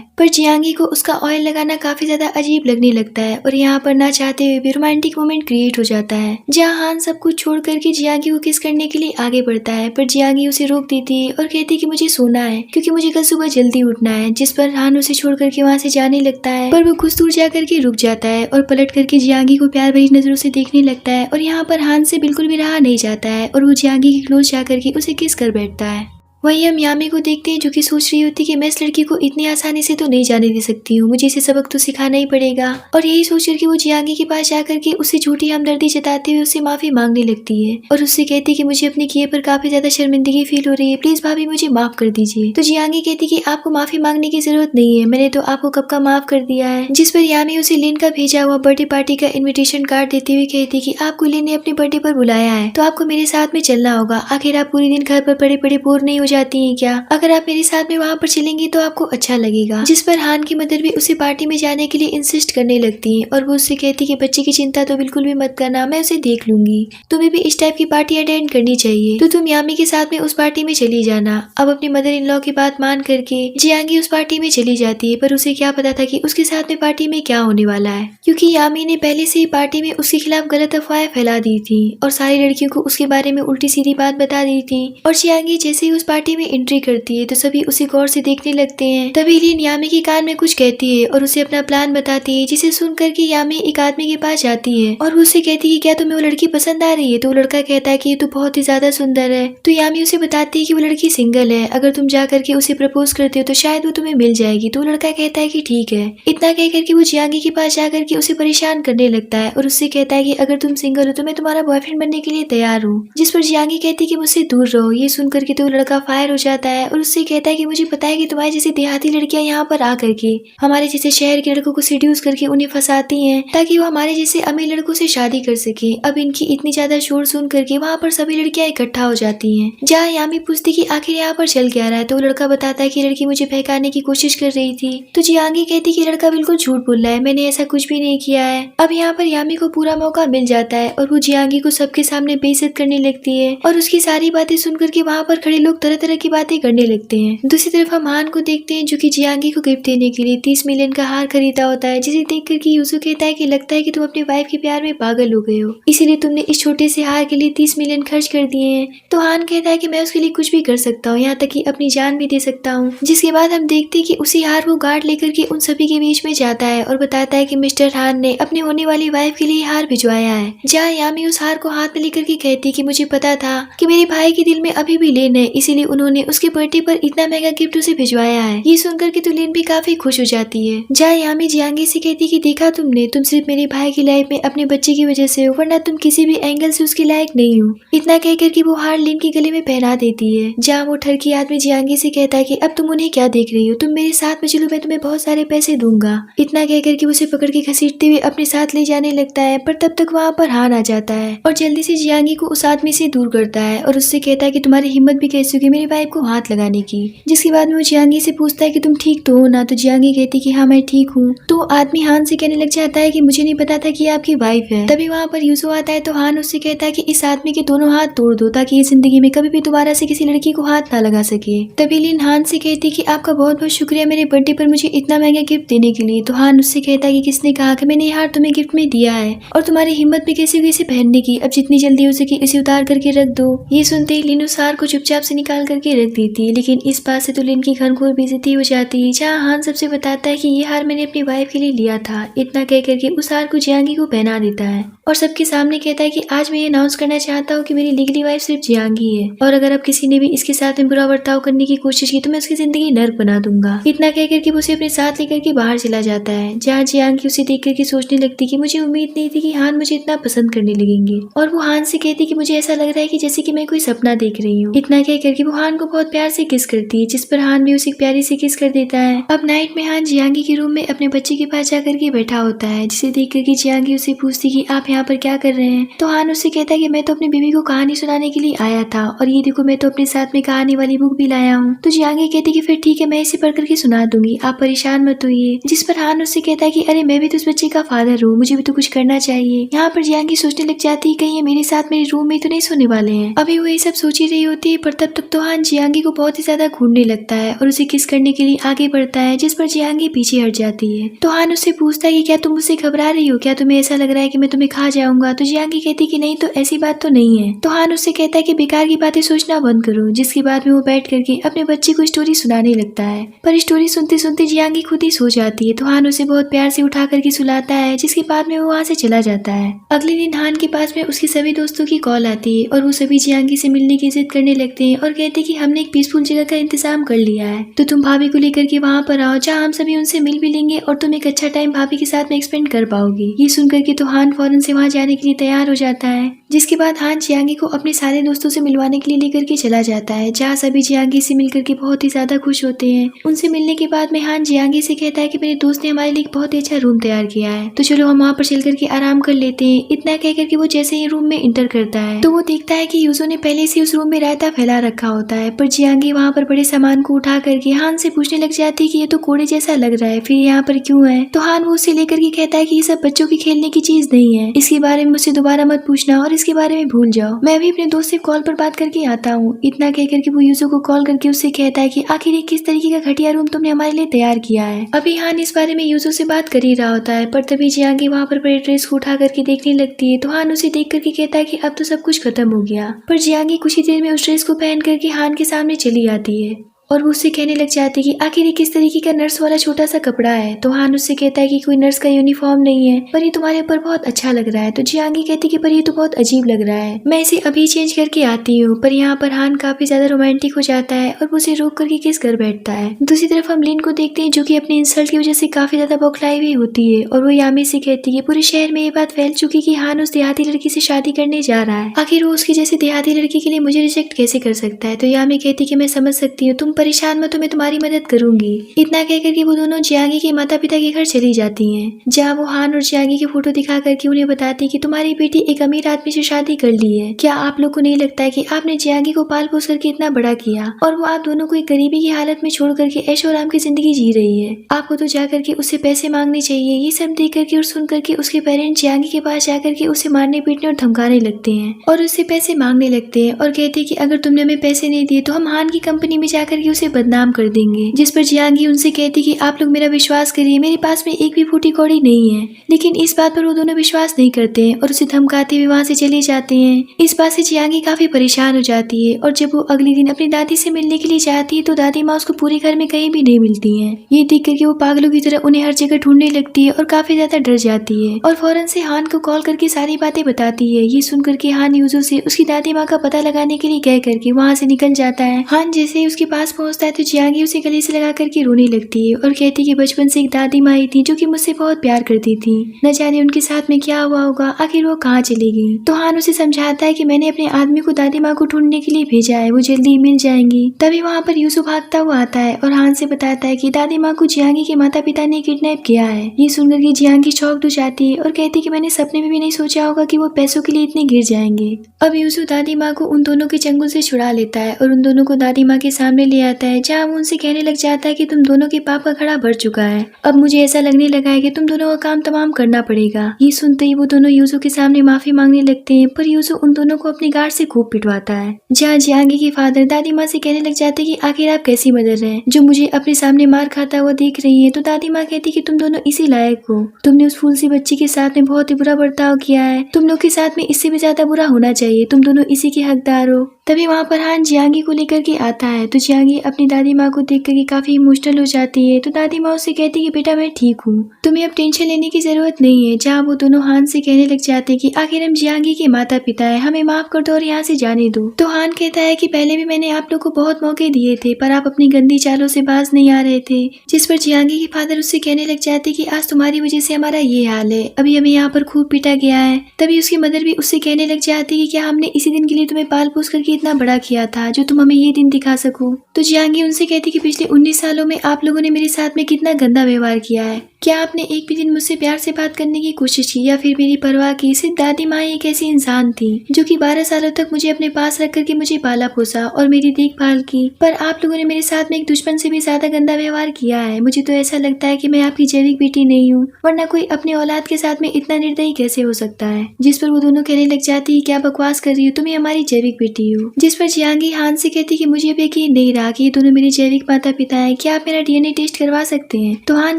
पर जियांगी को उसका ऑयल लगाना काफी ज्यादा अजीब लगने लगता है और यहाँ पर ना चाहते हुए भी रोमांटिक मोमेंट क्रिएट हो जाता है, जहाँ हान सब कुछ छोड़ करके जियांगी को किस करने के लिए आगे बढ़ता है। पर जियांगी उसे रोक देती है और कहती है कि मुझे सोना है क्योंकि मुझे कल सुबह जल्दी उठना है। जिस पर हान उसे छोड़ करके वहाँ से जाने लगता है, पर वो कुछ दूर जा करके रुक जाता है और पलट करके जियांगी को प्यार भरी नजरों से देखने लगता है। और यहाँ पर हान से बिल्कुल भी रहा नहीं जाता है और वो जियांगी के क्लोज जा करके उसे किस कर बैठता है। वहीं हम यामी को देखते हैं जो कि सोच रही होती कि मैं इस लड़की को इतनी आसानी से तो नहीं जाने दे सकती हूँ, मुझे इसे सबक तो सिखाना ही पड़ेगा। और यही सोच कर वो जियांगी के पास जाकर के उससे झूठी हमदर्दी जताते हुए उससे माफी मांगने लगती है और उससे कहती है कि मुझे अपने किए पर काफी ज्यादा शर्मिंदगी फील हो रही है, प्लीज भाभी मुझे माफ कर दीजिए। तो जियांगी कहती कि आपको माफी मांगने की जरूरत नहीं है, मैंने तो आपको कब का माफ कर दिया है। जिस पर यामी उसे लिन का भेजा हुआ बर्थडे पार्टी का इन्विटेशन कार्ड देते हुए कहती कि आपको लिन ने अपने बर्थडे पर बुलाया है तो आपको मेरे साथ में चलना होगा। आखिर आप पूरे दिन घर पर पड़े पड़े बोर नहीं हो जाती है क्या? अगर आप मेरे साथ में वहाँ पर चलेंगी तो आपको अच्छा लगेगा। जिस पर हान की मदर भी उसे पार्टी में जाने के लिए इंसिस्ट करने लगती है और वो उससे कहती कि बच्चे की चिंता तो बिल्कुल भी मत करना, मैं उसे देख लूंगी, तुम्हें भी इस टाइप की पार्टी अटेंड करनी चाहिए तो तुम यामी के साथ में उस पार्टी में चली जाना। अब अपनी मदर इन लॉ की बात मान करके जियांगी उस पार्टी में चली जाती है, पर उसे क्या पता था कि उसके साथ में पार्टी में क्या होने वाला है, क्योंकि यामी ने पहले से ही पार्टी में उसके खिलाफ गलत अफवाहें फैला दी थी और सारी लड़कियों को उसके बारे में उल्टी सीधी बात बता दी थी। और जियांगी जैसे ही उस पार्टी में एंट्री करती है तो सभी उसे गौर से देखने लगते हैं। तभी लिन यामी के कान में कुछ कहती है और उसे अपना प्लान बताती है, जिसे सुन करके यामी एक आदमी के पास जाती है और वो उससे कहती है क्या तुम्हें वो लड़की पसंद आ रही है। तो वो लड़का कहता है कि ये तो बहुत ही ज्यादा सुंदर है। तो यामी उसे बताती है कि वो लड़की सिंगल है, अगर तुम जा करके उसे प्रपोज करते हो तो शायद वो तुम्हें मिल जाएगी। तो वो लड़का कहता है कि ठीक है। इतना कह करके वो जियांगी के पास जा करके उसे परेशान करने लगता है और उससे कहता है कि अगर तुम सिंगल हो तो मैं तुम्हारा बॉयफ्रेंड बनने के लिए तैयार हूँ। जिस पर जियांगी कहती है कि मुझसे दूर रहो। ये सुन करके तो वो लड़का फायर हो जाता है और उससे कहता है कि मुझे पता है कि तुम्हारे जैसी देहाती लड़कियां यहाँ पर आकर के हमारे जैसे शहर के लड़कों को सीड्यूस करके उन्हें फंसाती हैं ताकि वो हमारे जैसे अमीर लड़कों से शादी कर सके। अब इनकी इतनी ज्यादा शोर सुन करके वहाँ पर सभी लड़कियां इकट्ठा हो जाती हैं। जहाँ यामी पूछती कि आखिर यहाँ पर चल क्या रहा है, तो वो लड़का बताता है कि लड़की मुझे बहकाने की कोशिश कर रही थी। तो जियांगी कहती कि लड़का बिल्कुल झूठ बोल रहा है, मैंने ऐसा कुछ भी नहीं किया है। अब यहाँ पर यामी को पूरा मौका मिल जाता है और वो जियांगी को सबके सामने बेइज्जत करने लगती है और उसकी सारी बातें सुन करके वहाँ पर खड़े लोग तरह तरह की बातें करने लगते हैं। दूसरी तरफ हम हान को देखते हैं जो कि जियांगी को गिफ्ट देने के लिए 30 मिलियन का हार खरीदा होता है, जिसे देख करके यूसु कहता है कि लगता है कि तुम अपनी वाइफ के प्यार में पागल हो गए हो, इसीलिए तुमने इस छोटे से हार के लिए 30 मिलियन खर्च कर दिए हैं। तो हान कहता है कि मैं उसके लिए कुछ भी कर सकता हूँ, यहाँ तक कि अपनी जान भी दे सकता हूँ। जिसके बाद हम देखते हैं कि उसी हार वो गार्ड लेकर के उन सभी के बीच में जाता है और बताता है कि मिस्टर हान ने अपने होने वाली वाइफ के लिए हार भिजवाया है। जहाँ यामी उस हार को हाथ में लेकर के कहती कि मुझे पता था कि मेरे भाई के दिल में अभी भी लेन है, इसीलिए उन्होंने उसके बर्थडे पर इतना महंगा गिफ्ट उसे भिजवाया है। ये सुनकर के तो लिन भी काफी खुश हो जाती है। जहाँ यामी जियांगी से कहती कि देखा तुमने, तुम सिर्फ मेरे भाई की लाइफ में अपने बच्चे की वजह से हो, वरना तुम किसी भी एंगल से उसके लायक नहीं हो। इतना कहकर कि वो हार लिन के गले में पहना देती है। जहाँ वो ठरकी आदमी जियांगी से कहता है कि अब तुम उन्हें क्या देख रही हो, तुम मेरे साथ में चलो, मैं तुम्हें बहुत सारे पैसे दूंगा। इतना कहकर कि उसे पकड़ के घसीटते हुए अपने साथ ले जाने लगता है, पर तब तक वहाँ पर हान आ जाता है और जल्दी से जियांगी को उस आदमी से दूर करता है और उससे कहता है कि तुम्हारी हिम्मत भी कैसी होगी मेरी वाइफ को हाथ लगाने की। जिसके बाद में वो जियांगी से पूछता है कि तुम ठीक तो हो ना? तो जियांगी कहती कि हाँ मैं ठीक हूँ। तो आदमी हान से कहने लग जाता है कि मुझे नहीं पता था कि आपकी वाइफ है। तभी वहाँ पर यूसो आता है तो हान उससे कहता है कि इस आदमी के दोनों हाथ तोड़ दो ताकि ये जिंदगी में कभी भी दोबारा से किसी लड़की को हाथ ना लगा सके। तभी लिन हान से कहती कि आपका बहुत बहुत शुक्रिया मेरे बर्थडे पर मुझे इतना महंगा गिफ्ट देने के लिए। तो हान उससे कहता है कि किसने कहा कि मैंने हार तुम्हें गिफ्ट में दिया है और तुम्हारी हिम्मत भी कैसी हुई इसे पहनने की। अब जितनी जल्दी हो सके इसे उतार करके रख दो। ये सुनते ही लिन उस हार को चुपचाप से निकाल करके रख देती है। लेकिन इस बात से तो लिन की घनघोर बेइज्जती हो जाती है, जहाँ हान सबसे बताता है कि ये हार मैंने अपनी वाइफ के लिए लिया था। इतना कह करके उस हार को जियांगी को पहना देता है और सबके सामने कहता है कि आज मैं ये अनाउंस करना चाहता हूँ कि मेरी लीगली वाइफ सिर्फ जियांगी है और अगर अब किसी ने भी इसके साथ में बुरा बर्ताव करने की कोशिश की तो मैं उसकी जिंदगी नर्क बना दूंगा। इतना कह करके वो उसे अपने साथ लेकर के बाहर चला जाता है, जहाँ जियांगी उसे देख करके सोचने लगती कि मुझे उम्मीद नहीं थी कि हान मुझे इतना पसंद करने लगेंगे। और वो हान से कहती कि मुझे ऐसा लग रहा है कि जैसे कि मैं कोई सपना देख रही हूँ। इतना कह करके वो हान को बहुत प्यार से किस करती है, जिस पर हान भी उसे प्यारी से किस कर देता है। अब नाइट में हान जियांगी के रूम में अपने बच्चे के पास जाकर के बैठा होता है, जिसे देख करके जियांगी उसे पूछती कि आप यहाँ पर क्या कर रहे हैं? तो हान उससे कहता है कि मैं तो अपनी बीवी को कहानी सुनाने के लिए आया था और ये देखो मैं तो अपने साथ में कहानी वाली बुक भी लाया हूँ। तो जियांगी कहती कि फिर ठीक है मैं इसे पढ़ करके सुना दूंगी, आप परेशान मत होइए। जिस पर हान उससे कहता है कि अरे मैं भी तो उस बच्चे का फादर हूँ, मुझे भी तो कुछ करना चाहिए। यहाँ पर जियांगी सोचने लग जाती है कहीं ये मेरे साथ मेरे रूम में तो नहीं सोने वाले हैं। अभी वो ये सब सोच ही रही होती है, पर तब तक तो हान जियांगी को बहुत ही ज्यादा घूरने लगता है और उसे किस करने के लिए आगे बढ़ता है, जिस पर जियांगी पीछे हट जाती है। तो हान उससे पूछता है कि क्या तुम मुझसे घबरा रही हो, क्या तुम्हें ऐसा लग रहा है कि मैं तुम्हें खा जाऊंगा? तो जियांगी कहती कि नहीं तो ऐसी बात तो नहीं है। तो हान उससे कहता है कि बेकार की बातें सोचना बंद करो। जिसके बाद में वो बैठ करके अपने बच्चे को स्टोरी सुनाने लगता है, पर स्टोरी सुनते सुनते जियांगी खुद ही सो जाती है। तो हान उसे बहुत प्यार से उठा करके सुलाता है, जिसके बाद में वो वहाँ से चला जाता है। अगले दिन हान के पास में उसके सभी दोस्तों की कॉल आती है और वो सभी जियांगी से मिलने की जिद करने लगते हैं और कहते हैं कि हमने एक पीसफुल जगह का इंतजाम कर लिया है, तो तुम भाभी को लेकर के वहाँ पर आओ, जहाँ हम सभी उनसे मिल भी लेंगे और तुम एक अच्छा टाइम भाभी के साथ में एक्सपेंड कर पाओगे। ये सुन करके तो हान फौरन से वहाँ जाने के लिए तैयार हो जाता है। जिसके बाद हान जियांगी को अपने सारे दोस्तों से मिलवाने के लिए लेकर के चला जाता है, जहाँ सभी जियांगी से मिलकर के बहुत ही ज्यादा खुश होते हैं। उनसे मिलने के बाद में हान जियांगी से कहता है कि मेरे दोस्त ने हमारे लिए एक बहुत ही अच्छा रूम तैयार किया है, तो चलो हम वहाँ पर चल करके आराम कर लेते हैं। इतना कह करके वो जैसे ही रूम में इंटर करता है तो वो देखता है कि यूजो ने पहले से उस रूम में रायता फैला रखा होता है, पर जियांगी वहाँ पर बड़े सामान को उठा करके हान से पूछने लग जाती है कि ये तो कोड़े जैसा लग रहा है, फिर यहाँ पर क्यों है? तो हान वो उसे लेकर के कहता है कि ये सब बच्चों की खेलने की चीज नहीं है, इसके बारे में मुझसे दोबारा मत पूछना और इसके बारे में भूल जाओ, मैं भी अपने दोस्त से कॉल पर बात करके आता हूँ। इतना कह करके वो यूजो को कॉल करके उससे कहता है कि आखिर ये किस तरीके का घटिया रूम तुमने हमारे लिए तैयार किया है। अभी हान इस बारे में यूजो से बात कर ही रहा होता है, पर तभी जियांगी वहाँ पर बड़े ड्रेस को उठा करके देखने लगती है। तो हान उसे देख करके कहता है कि अब तो सब कुछ खत्म हो गया, पर जियांगी कुछ ही देर में उस ड्रेस को पहन करके हान के सामने चली आती है और वो उससे कहने लग जाती है कि आखिर ये किस तरीके का नर्स वाला छोटा सा कपड़ा है। तो हान उससे कहता है कि कोई नर्स का यूनिफॉर्म नहीं है, पर ये तुम्हारे ऊपर बहुत अच्छा लग रहा है। तो जियांगी कहती कि पर ये तो बहुत अजीब लग रहा है, मैं इसे अभी चेंज करके आती हूँ। पर यहाँ पर हान काफी ज्यादा रोमांटिक हो जाता है और वो उसे रोक करके किस कर बैठता है। दूसरी तरफ हम लिन को देखते हैं, जो कि अपने इंसल्ट की वजह से काफी ज्यादा बौखलाई हुई होती है और वो यामी से कहती है पूरे शहर में ये बात फैल चुकी कि हान उस देहाती लड़की से शादी करने जा रहा है, आखिर वो उसकी जैसी देहाती लड़की के लिए मुझे रिजेक्ट कैसे कर सकता है? तो यामी कहती कि मैं समझ सकती हूँ, तुम परेशान मत हो, मैं तुम्हारी मदद करूंगी। इतना कह करके वो दोनों जियांगी के माता पिता के घर चली जाती हैं, जहाँ वो हान और जियांगी की फोटो दिखा करके उन्हें बताती कि तुम्हारी बेटी एक अमीर आदमी से शादी कर ली है। क्या आप लोग को नहीं लगता है कि आपने जियांगी को पाल पोस करके इतना बड़ा किया और वो आप दोनों को एक गरीबी की हालत में छोड़ करके ऐशो आराम की जिंदगी जी रही है? आपको तो जाकर के उससे पैसे मांगने चाहिए। ये सब देख करके और सुन करके उसके पेरेंट्स जियांगी के पास जाकर के उसे मारने पीटने और धमकाने लगते हैं और उससे पैसे मांगने लगते हैं और कहते हैं कि अगर तुमने हमें पैसे नहीं दिए तो हम हान की कंपनी में जाकर के उसे बदनाम कर देंगे। जिस पर जियांगी उनसे कहती कि आप लोग मेरा विश्वास करिए, मेरे पास में एक भी फूटी कौड़ी नहीं है। लेकिन इस बात पर वो दोनों विश्वास नहीं करते हैं और उसे धमकाते हुए वहाँ से चले जाते हैं। इस बात से जियांगी काफी परेशान हो जाती है और जब वो अगले दिन अपनी दादी से मिलने के लिए जाती है तो दादी माँ उसको पूरे घर में कहीं भी नहीं मिलती है। ये देख करके वो पागलों की तरह उन्हें हर जगह ढूंढने लगती है और काफी ज्यादा डर जाती है और फौरन से हान को कॉल करके सारी बातें बताती है। ये सुन करके हान यूजो से उसकी दादी माँ का पता लगाने के लिए कह करके वहाँ से निकल जाता है। हान जैसे ही उसके पास पहुंचता है तो जियांगी उसे गले से लगा करके रोने लगती है और कहती है कि बचपन से एक दादी माँ आई थी जो कि मुझसे बहुत प्यार करती थी, न जाने उनके साथ में क्या हुआ होगा, आखिर वो कहाँ चली गई। तो हान उसे समझाता है कि मैंने अपने आदमी को दादी माँ को ढूंढने के लिए भेजा है, वो जल्दी ही मिल जाएंगी। तभी वहाँ पर यूसु भागता हुआ आता है और हान से बताता है कि दादी माँ को जियांगी के माता पिता ने किडनैप किया है। ये सुनकर के जियांगी शॉक्ड हो जाती है और कहती है कि मैंने सपने में भी नहीं सोचा होगा कि वो पैसों के लिए इतने गिर जाएंगे। अब यूसु दादी माँ को उन दोनों के चंगुल से छुड़ा लेता है और उन दोनों को दादी माँ के सामने ले आता है, जहाँ वो उनसे कहने लग जाता है कि तुम दोनों के पाप का घड़ा भर चुका है, अब मुझे ऐसा लगने लगा है कि तुम दोनों का काम तमाम करना पड़ेगा। ये सुनते ही वो दोनों यूसु के सामने माफी मांगने लगते हैं, पर यूसु उन दोनों को अपनी गार्ड से खूब पिटवाता है। जहाँ जियांगी के फादर दादी माँ से कहने लग जाते हैं कि आखिर आप कैसी मदर हैं जो मुझे अपने सामने मार खाता हुआ देख रही है। तो दादी माँ कहती कि तुम दोनों इसी लायक हो, तुमने उस फूल सी बच्ची के साथ में बहुत ही बुरा बर्ताव किया है, तुम लोग के साथ में इससे भी ज्यादा बुरा होना चाहिए, तुम दोनों इसी के हकदार हो। तभी वहाँ पर हान जियांगी को लेकर के आता है तो जियांगी अपनी दादी माँ को देख करके काफी इमोशनल हो जाती है। तो दादी माँ उससे कहती है कि बेटा मैं ठीक हूँ, तुम्हें अब टेंशन लेने की जरूरत नहीं है। जहाँ वो दोनों हान से कहने लग जाते हैं कि आखिर हम जियांगी के माता पिता है, हमें माफ कर दो और यहाँ से जाने दो। तो हान कहता है कि पहले भी मैंने आप लोग को बहुत मौके दिए थे पर आप अपनी गंदी चालों से बाज नहीं आ रहे थे। जिस पर जियांगी के फादर उससे कहने लग जाते कि आज तुम्हारी वजह से हमारा ये हाल है, अभी हमें यहाँ पर खूब पीटा गया है। तभी उसकी मदर भी उससे कहने लग जाती कि क्या हमने इसी दिन के लिए तुम्हें पाल पोस करके इतना बड़ा किया था जो तुम हमें ये दिन दिखा सको। तो जियांगी उनसे कहती कि पिछले 19 सालों में आप लोगों ने मेरे साथ में कितना गंदा व्यवहार किया है, क्या आपने एक भी दिन मुझसे प्यार से बात करने की कोशिश की या फिर मेरी परवाह की। सिर्फ दादी माँ एक ऐसी इंसान थी जो कि 12 सालों तक मुझे अपने पास रख करके मुझे पाला पोसा और मेरी देखभाल की, पर आप लोगों ने मेरे साथ में एक दुश्मन से भी ज्यादा गंदा व्यवहार किया है। मुझे तो ऐसा लगता है कि मैं आपकी जैविक बेटी नहीं हूँ, वरना कोई अपने औलाद के साथ में इतना निर्दयी कैसे हो सकता है। जिस पर वो दोनों कहने लग जाती है क्या बकवास कर रही हो, तुम हमारी जैविक बेटी हो। जिस पर जियांगी हान से कहती कि मुझे अब यकीन नहीं रहा कि ये दोनों मेरे जैविक माता पिता है, क्या आप मेरा DNA टेस्ट करवा सकते हैं। तो हान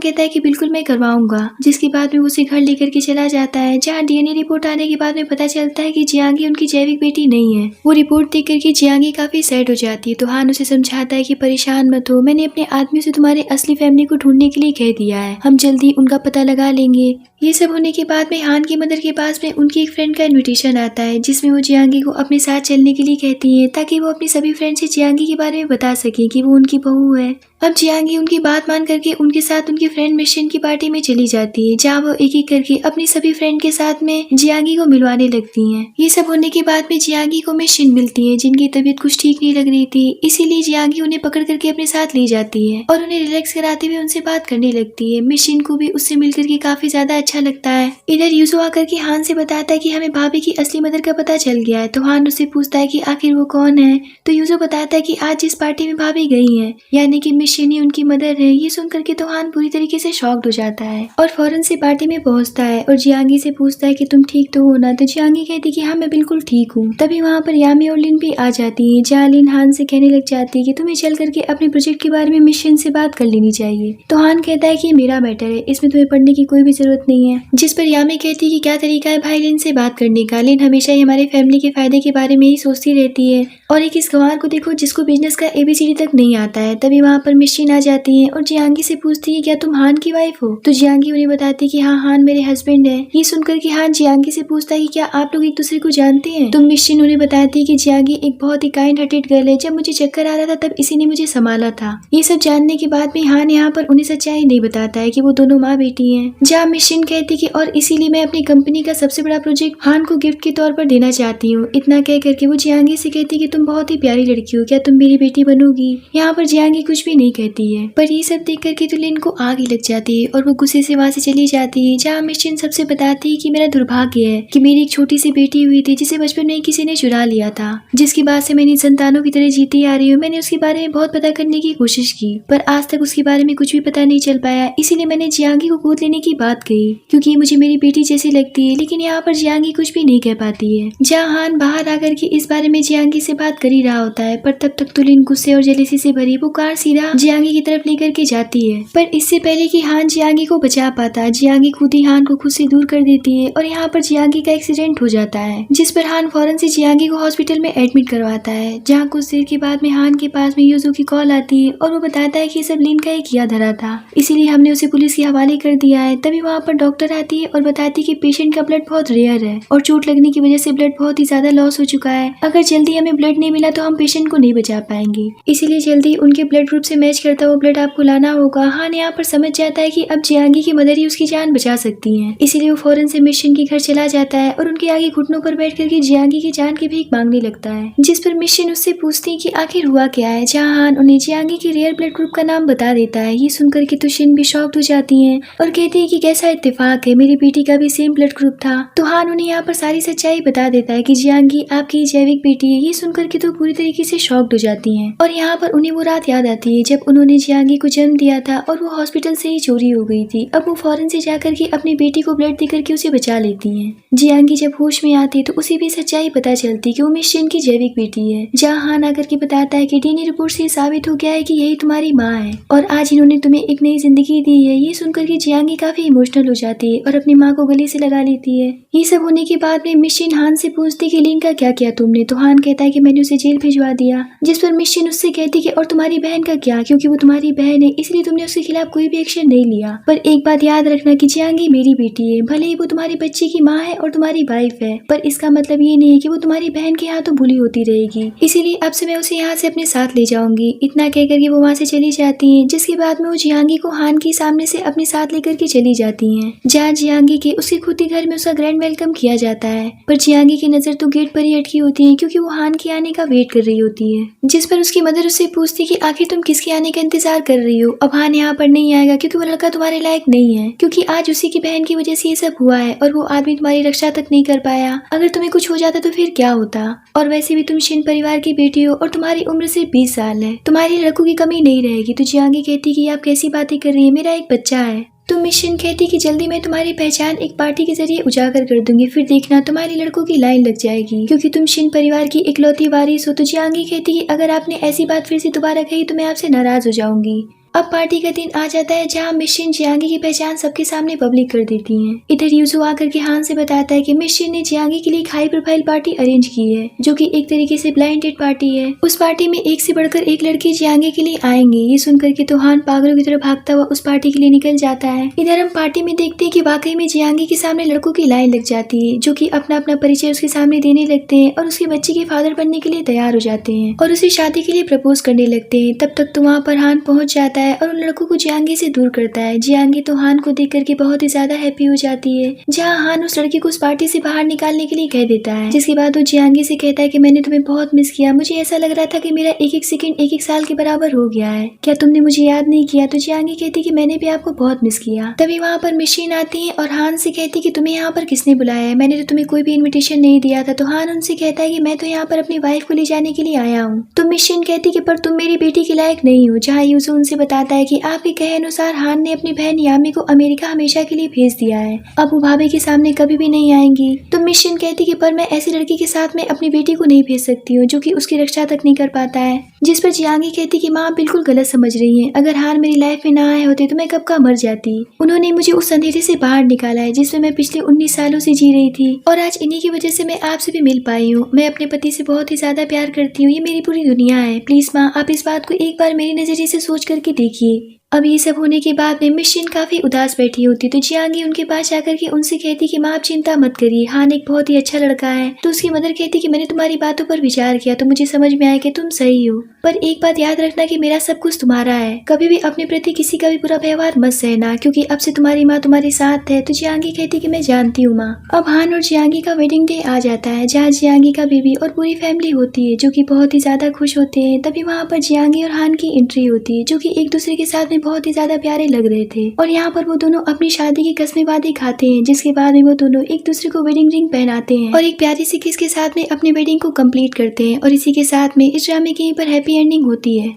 कहता है कि बिल्कुल मैं करवाऊंगा। जिसके बाद में उसे घर लेकर के चला जाता है, जहाँ DNA रिपोर्ट आने के बाद में पता चलता है कि जियांगी उनकी जैविक बेटी नहीं है। वो रिपोर्ट देख करके जियांगी काफी सैड हो जाती है। तो हान उसे समझाता है कि परेशान मत हो, मैंने अपने आदमियों से तुम्हारे असली फैमिली को ढूंढने के लिए कह दिया है, हम जल्दी उनका पता लगा लेंगे। ये सब होने के बाद में हान की मदर के पास में उनकी एक फ्रेंड का इन्विटेशन आता है, जिसमें वो जियांगी को अपने साथ चलने के लिए कहती है ताकि वो अपनी सभी फ्रेंड से जियांगी के बारे में बता सके कि वो उनकी बहू है। अब जियांगी उनकी बात मान करके उनके साथ उनकी फ्रेंड मिशन की पार्टी में चली जाती है, जहाँ वो एक एक करके अपनी सभी फ्रेंड के साथ में जियांगी को मिलवाने लगती हैं। ये सब होने के बाद में जियांगी को मिशन मिलती है जिनकी तबीयत कुछ ठीक नहीं लग रही थी, इसीलिए जियांगी उन्हें पकड़ करके अपने साथ ले जाती है और उन्हें रिलैक्स कराते हुए उनसे बात करने लगती है। मिशन को भी उससे मिलकर के काफी ज्यादा अच्छा लगता है। इधर यूसु आकर के हान से बताता है कि हमें भाभी की असली मदर का पता चल गया है। तो हान उससे पूछता है कि आखिर वो कौन है। तो यूसु बताता है कि आज जिस पार्टी में भाभी गई है यानी कि मिशन ही उनकी मदर है। ये सुनकर के तो हान पूरी तरीके से शॉक्ड हो जाता है और फौरन से पार्टी में पहुंचता है और जियांगी से पूछता है कि तुम ठीक तो हो ना। तो जियांगी कहती कि हाँ मैं बिल्कुल ठीक हूँ। तभी वहाँ पर यामी और लिन भी आ जाती है, जहाँ लिन हान से कहने लग जाती है कि तुम्हें चल करके अपने प्रोजेक्ट के बारे में मिशन से बात कर लेनी चाहिए। तो हान कहता है कि मेरा मैटर है, इसमें तुम्हें पढ़ने की कोई भी जरूरत नहीं है। जिस पर यामी कहती है कि क्या तरीका है भाई लिन से बात करने का, लिन हमेशा ही हमारे फैमिली के फायदे के बारे में ही सोचती रहती है और एक इस गंवार को देखो जिसको बिजनेस का ABCD तक नहीं आता है। तभी वहाँ पर मिशन आ जाती है और जियांगी से पूछती है क्या तुम हान की वाइफ हो। तो जियांगी उन्हें बताती है कि हाँ हान मेरे हस्बैंड है। ये सुनकर के हान जियांगी से पूछता है कि क्या आप लोग एक दूसरे को जानते हैं। तो मिशन उन्हें बताती है कि जियांगी एक बहुत ही काइंड हार्टेड गर्ल है, जब मुझे चक्कर आ रहा था तब इसी ने मुझे संभाला था। ये सब जानने के बाद भी हान यहाँ पर उन्हें सच्चाई नहीं बताता है कि वो दोनों माँ बेटी हैं। जहाँ मिशन कहती कि और इसीलिए मैं अपनी कंपनी का सबसे बड़ा प्रोजेक्ट हान को गिफ्ट के तौर पर देना चाहती हूँ। इतना कह करके वो जियांगी से कहती कि तुम बहुत ही प्यारी लड़की हो, क्या तुम मेरी बेटी बनोगी। यहाँ पर जियांगी कुछ भी नहीं कहती है, पर ये सब देख करके तो लिन को आग ही लग जाती है और वो गुस्से से वहाँ से चली जाती है। जहाँ मिशन सबसे बताती है कि मेरा दुर्भाग्य है कि मेरी एक छोटी सी बेटी हुई थी जिसे बचपन में किसी ने चुरा लिया था, जिसके बाद से मैंने संतानों की तरह जीती आ रही हूँ। मैंने उसके बारे में बहुत पता करने की कोशिश की पर आज तक उसके बारे में कुछ भी पता नहीं चल पाया, इसीलिए मैंने जियांगी को गोद लेने की बात कही क्योंकि ये मुझे मेरी बेटी जैसी लगती है। लेकिन यहाँ पर जियांगी कुछ भी नहीं कह पाती है। जहाँ हान बाहर आकर के इस बारे में जियांगी से बात कर ही रहा होता है, पर तब तक तो लिन गुस्से और जेलसी से भरी वो कार सीधा जियांगी की तरफ लेकर के जाती है। पर इससे पहले कि हान जियांगी को बचा पाता, जियांगी खुद ही हान को खुद से दूर कर देती है और यहाँ पर जियांगी का एक्सीडेंट हो जाता है, जिस पर हान फौरन से जियांगी को हॉस्पिटल में एडमिट करवाता है। जहाँ कुछ देर के बाद में हान के पास में यूसु की कॉल आती है और वो बताता है कि सब लिन का ही किया धरा था, इसीलिए हमने उसे पुलिस के हवाले कर दिया है। तभी वहाँ पर डॉक्टर आती है और बताती है कि पेशेंट का ब्लड बहुत रेयर है और चोट लगने की वजह से ब्लड बहुत ही ज्यादा लॉस हो चुका है। अगर जल्दी हमें ब्लड नहीं मिला तो हम पेशेंट को नहीं बचा पाएंगे। इसीलिए जल्दी उनके ब्लड ग्रुप से मैच करता हुआ ब्लड आपको लाना होगा। हान यहाँ पर समझ जाता है कि अब जियांगी की मदर ही उसकी जान बचा सकती हैं। इसीलिए वो फौरन से मिशन के घर चला जाता है और उनके आगे घुटनों पर बैठ करके जियांगी की जान की भीख मांगने लगता है, जिस पर मिशन उससे पूछती है कि आखिर हुआ क्या है। जहाँ हान उन्हें जियांगी के रेयर ब्लड ग्रुप का नाम बता देता है। ये सुनकर के तो शिन भी शॉक्ड हो जाती है और कहती है कि कैसा इत्तेफाक है, मेरी बेटी का भी सेम ब्लड ग्रुप था। तो हान उन्हें यहाँ पर सारी सच्चाई बता देता है कि जियांगी आपकी जैविक बेटी है। ये सुनकर के तो पूरी तरीके से शॉक्ड हो जाती हैं और यहाँ पर उन्हें वो रात याद आती है जब उन्होंने जियांगी को जन्म दिया था और वो हॉस्पिटल से ही चोरी हो गई थी। अब वो फौरन से जाकर के अपनी बेटी को ब्लड देकर के उसे बचा लेती हैं। जियांगी जब होश में आती तो उसे भी सच्चाई पता चलती कि वो मिस शिन की जैविक बेटी है। जहाँ हान आकर के बताता है कि डीएनए रिपोर्ट से साबित हो गया है कि यही तुम्हारी माँ है और आज इन्होंने तुम्हें एक नई जिंदगी दी है। ये सुनकर के जियांगी काफी इमोशनल हो जाती है और अपनी माँ को गले से लगा लेती है। ये सब होने के बाद में मिस शिन हान से पूछती कि लिंग का क्या किया तुमने। तो हान कहता है कि मैंने उसे जेल भिजवा दिया, जिस पर मिस शिन उससे कहती कि और तुम्हारी बहन का क्या, क्योंकि वो तुम्हारी बहन है इसलिए तुमने उसके खिलाफ कोई भी एक्शन नहीं लिया। पर एक बात याद रखना कि जियांगी मेरी बेटी है, भले ही वो तुम्हारे बच्चे की माँ है और तुम्हारी वाइफ है, पर इसका मतलब ये नहीं है कि वो तुम्हारी बहन के हाथों बुली होती रहेगी। इसीलिए अब से मैं उसे यहाँ से अपने साथ ले जाऊंगी। इतना कहकर के वो वहाँ से चली जाती है, जिसके बाद में वो जियांगी को हान के सामने से अपने साथ लेकर के चली जाती हैं। जहाँ जियांगी के उसके खुद ही घर में उसका ग्रैंड वेलकम किया जाता है, पर जियांगी की नजर तो गेट पर ही अटकी होती है क्योंकि वो हान के आने का वेट कर रही होती है। जिस पर उसकी मदर उससे पूछती कि आखिर तुम किसके आने का इंतजार कर रही हो। अब हान यहाँ पर नहीं आएगा क्योंकि वो लड़का तुम्हारे लायक नहीं है, क्योंकि आज उसी की बहन की वजह से ये सब हुआ है और वो आदमी तुम्हारी रक्षा तक नहीं कर पाया। अगर तुम्हें कुछ हो जाता तो फिर क्या होता। और वैसे भी तुम शिन परिवार की बेटी हो और तुम्हारी उम्र सिर्फ 20 साल है, तुम्हारी लड़कों की कमी नहीं रहेगी। तो जियांगी कहती कि आप कैसी बातें कर रही है, मेरा एक बच्चा है। तो मिस शिन कहती कि जल्दी मैं तुम्हारी पहचान एक पार्टी के जरिए उजागर कर दूंगी, फिर देखना तुम्हारी लड़कों की लाइन लग जाएगी क्योंकि तुम शिन परिवार की इकलौती वारिस हो। तो जियांगी कहती कि अगर आपने ऐसी बात फिर से दोबारा कही तो मैं आपसे नाराज हो जाऊंगी। अब पार्टी का दिन आ जाता है जहाँ मिस शिन जियांगी की पहचान सबके सामने पब्लिक कर देती हैं। इधर यूजो आकर के हान से बताता है कि मिस शिन ने जियांगी के लिए एक हाई प्रोफाइल पार्टी अरेंज की है, जो कि एक तरीके से ब्लाइंड डेट पार्टी है। उस पार्टी में एक से बढ़कर एक लड़की जियांगी के लिए आएंगे। ये सुनकर के तो हान पागलों की तरह भागता हुआ उस पार्टी के लिए निकल जाता है। इधर हम पार्टी में देखते हैं कि वाकई में जियांगी के सामने लड़कों की लाइन लग जाती है, जो कि अपना अपना परिचय उसके सामने देने लगते हैं और उसके बच्चे के फादर बनने के लिए तैयार हो जाते हैं और उसे शादी के लिए प्रपोज करने लगते हैं। तब तक तो वहाँ पर हान पहुंच जाता है और उन लड़कों को जियांगी से दूर करता है। जियांगी तो हान को देख करके बहुत ही ज्यादा हैप्पी हो जाती है। जहाँ हान उस लड़की को उस पार्टी से बाहर निकालने के लिए कह देता है, जिसके बाद वो जियांगी से कहता है कि मैंने तुम्हें बहुत मिस किया, मुझे ऐसा लग रहा था कि मेरा एक एक सेकंड एक एक साल के बराबर हो गया है, क्या तुमने मुझे याद नहीं किया। तो जियांगी कहती कि मैंने भी आपको बहुत मिस किया। तभी वहाँ पर मिस शिन आती है और हान से कहती कि तुम्हें यहाँ पर किसने बुलाया है, मैंने तो तुम्हें कोई भी इन्विटेशन नहीं दिया था। तो हान उनसे कहता है कि मैं तो यहाँ पर अपनी वाइफ को ले जाने के लिए आया हूँ। तो मिस शिन कहती कि पर तुम मेरी बेटी के लायक नहीं हो। जहाँ यूजो उनसे बताता है कि आपके कहे अनुसार हान ने अपनी बहन यामी को अमेरिका हमेशा के लिए भेज दिया है, अब वो भाभी के सामने कभी भी नहीं आएंगी। तो मिस शिन कहती कि पर मैं ऐसी लड़की के साथ में अपनी बेटी को नहीं भेज सकती हूँ जो कि उसकी रक्षा तक नहीं कर पाता है। जिस पर जियांगी कहती कि माँ बिल्कुल गलत समझ रही है, अगर हान मेरी लाइफ में ना आए होते तो मैं कब का मर जाती। उन्होंने मुझे उस अंधेरे से बाहर निकाला है जिसमें मैं पिछले 19 सालों से जी रही थी और आज इन्हीं की वजह से मैं आपसे भी मिल पाई हूँ। मैं अपने पति से बहुत ही ज्यादा प्यार करती हूँ, ये मेरी पूरी दुनिया है। प्लीज माँ आप इस बात को एक बार मेरे नजरिए से सोच करके देखिए। अब ये सब होने के बाद में मिस शिन काफी उदास बैठी होती तो जियांगी उनके पास जाकर के उनसे कहती कि माँ आप चिंता मत करिए, हान एक बहुत ही अच्छा लड़का है। तो उसकी मदर कहती कि मैंने तुम्हारी बातों पर विचार किया तो मुझे समझ में आया कि तुम सही हो, पर एक बात याद रखना कि मेरा सब कुछ तुम्हारा है, कभी भी अपने प्रति किसी का भी बुरा व्यवहार मत सहना क्योंकि अब से तुम्हारी माँ तुम्हारे साथ है। तो जियांगी कहती कि मैं जानती हूँ माँ। अब हान और जियांगी का वेडिंग डे आ जाता है जहाँ जियांगी का बेबी और पूरी फैमिली होती है जो कि बहुत ही ज्यादा खुश होते हैं। तभी वहाँ पर जियांगी और हान की एंट्री होती है जो कि एक दूसरे के साथ में बहुत ही ज्यादा प्यारे लग रहे थे और यहाँ पर वो दोनों अपनी शादी की कस्में वादे खाते हैं, जिसके बाद में वो दोनों एक दूसरे को वेडिंग रिंग पहनाते हैं और एक प्यारी सी किस के साथ में अपने वेडिंग को कंप्लीट करते हैं। और इसी के साथ में इस ड्रामे की यहीं पर हैप्पी एंडिंग होती है।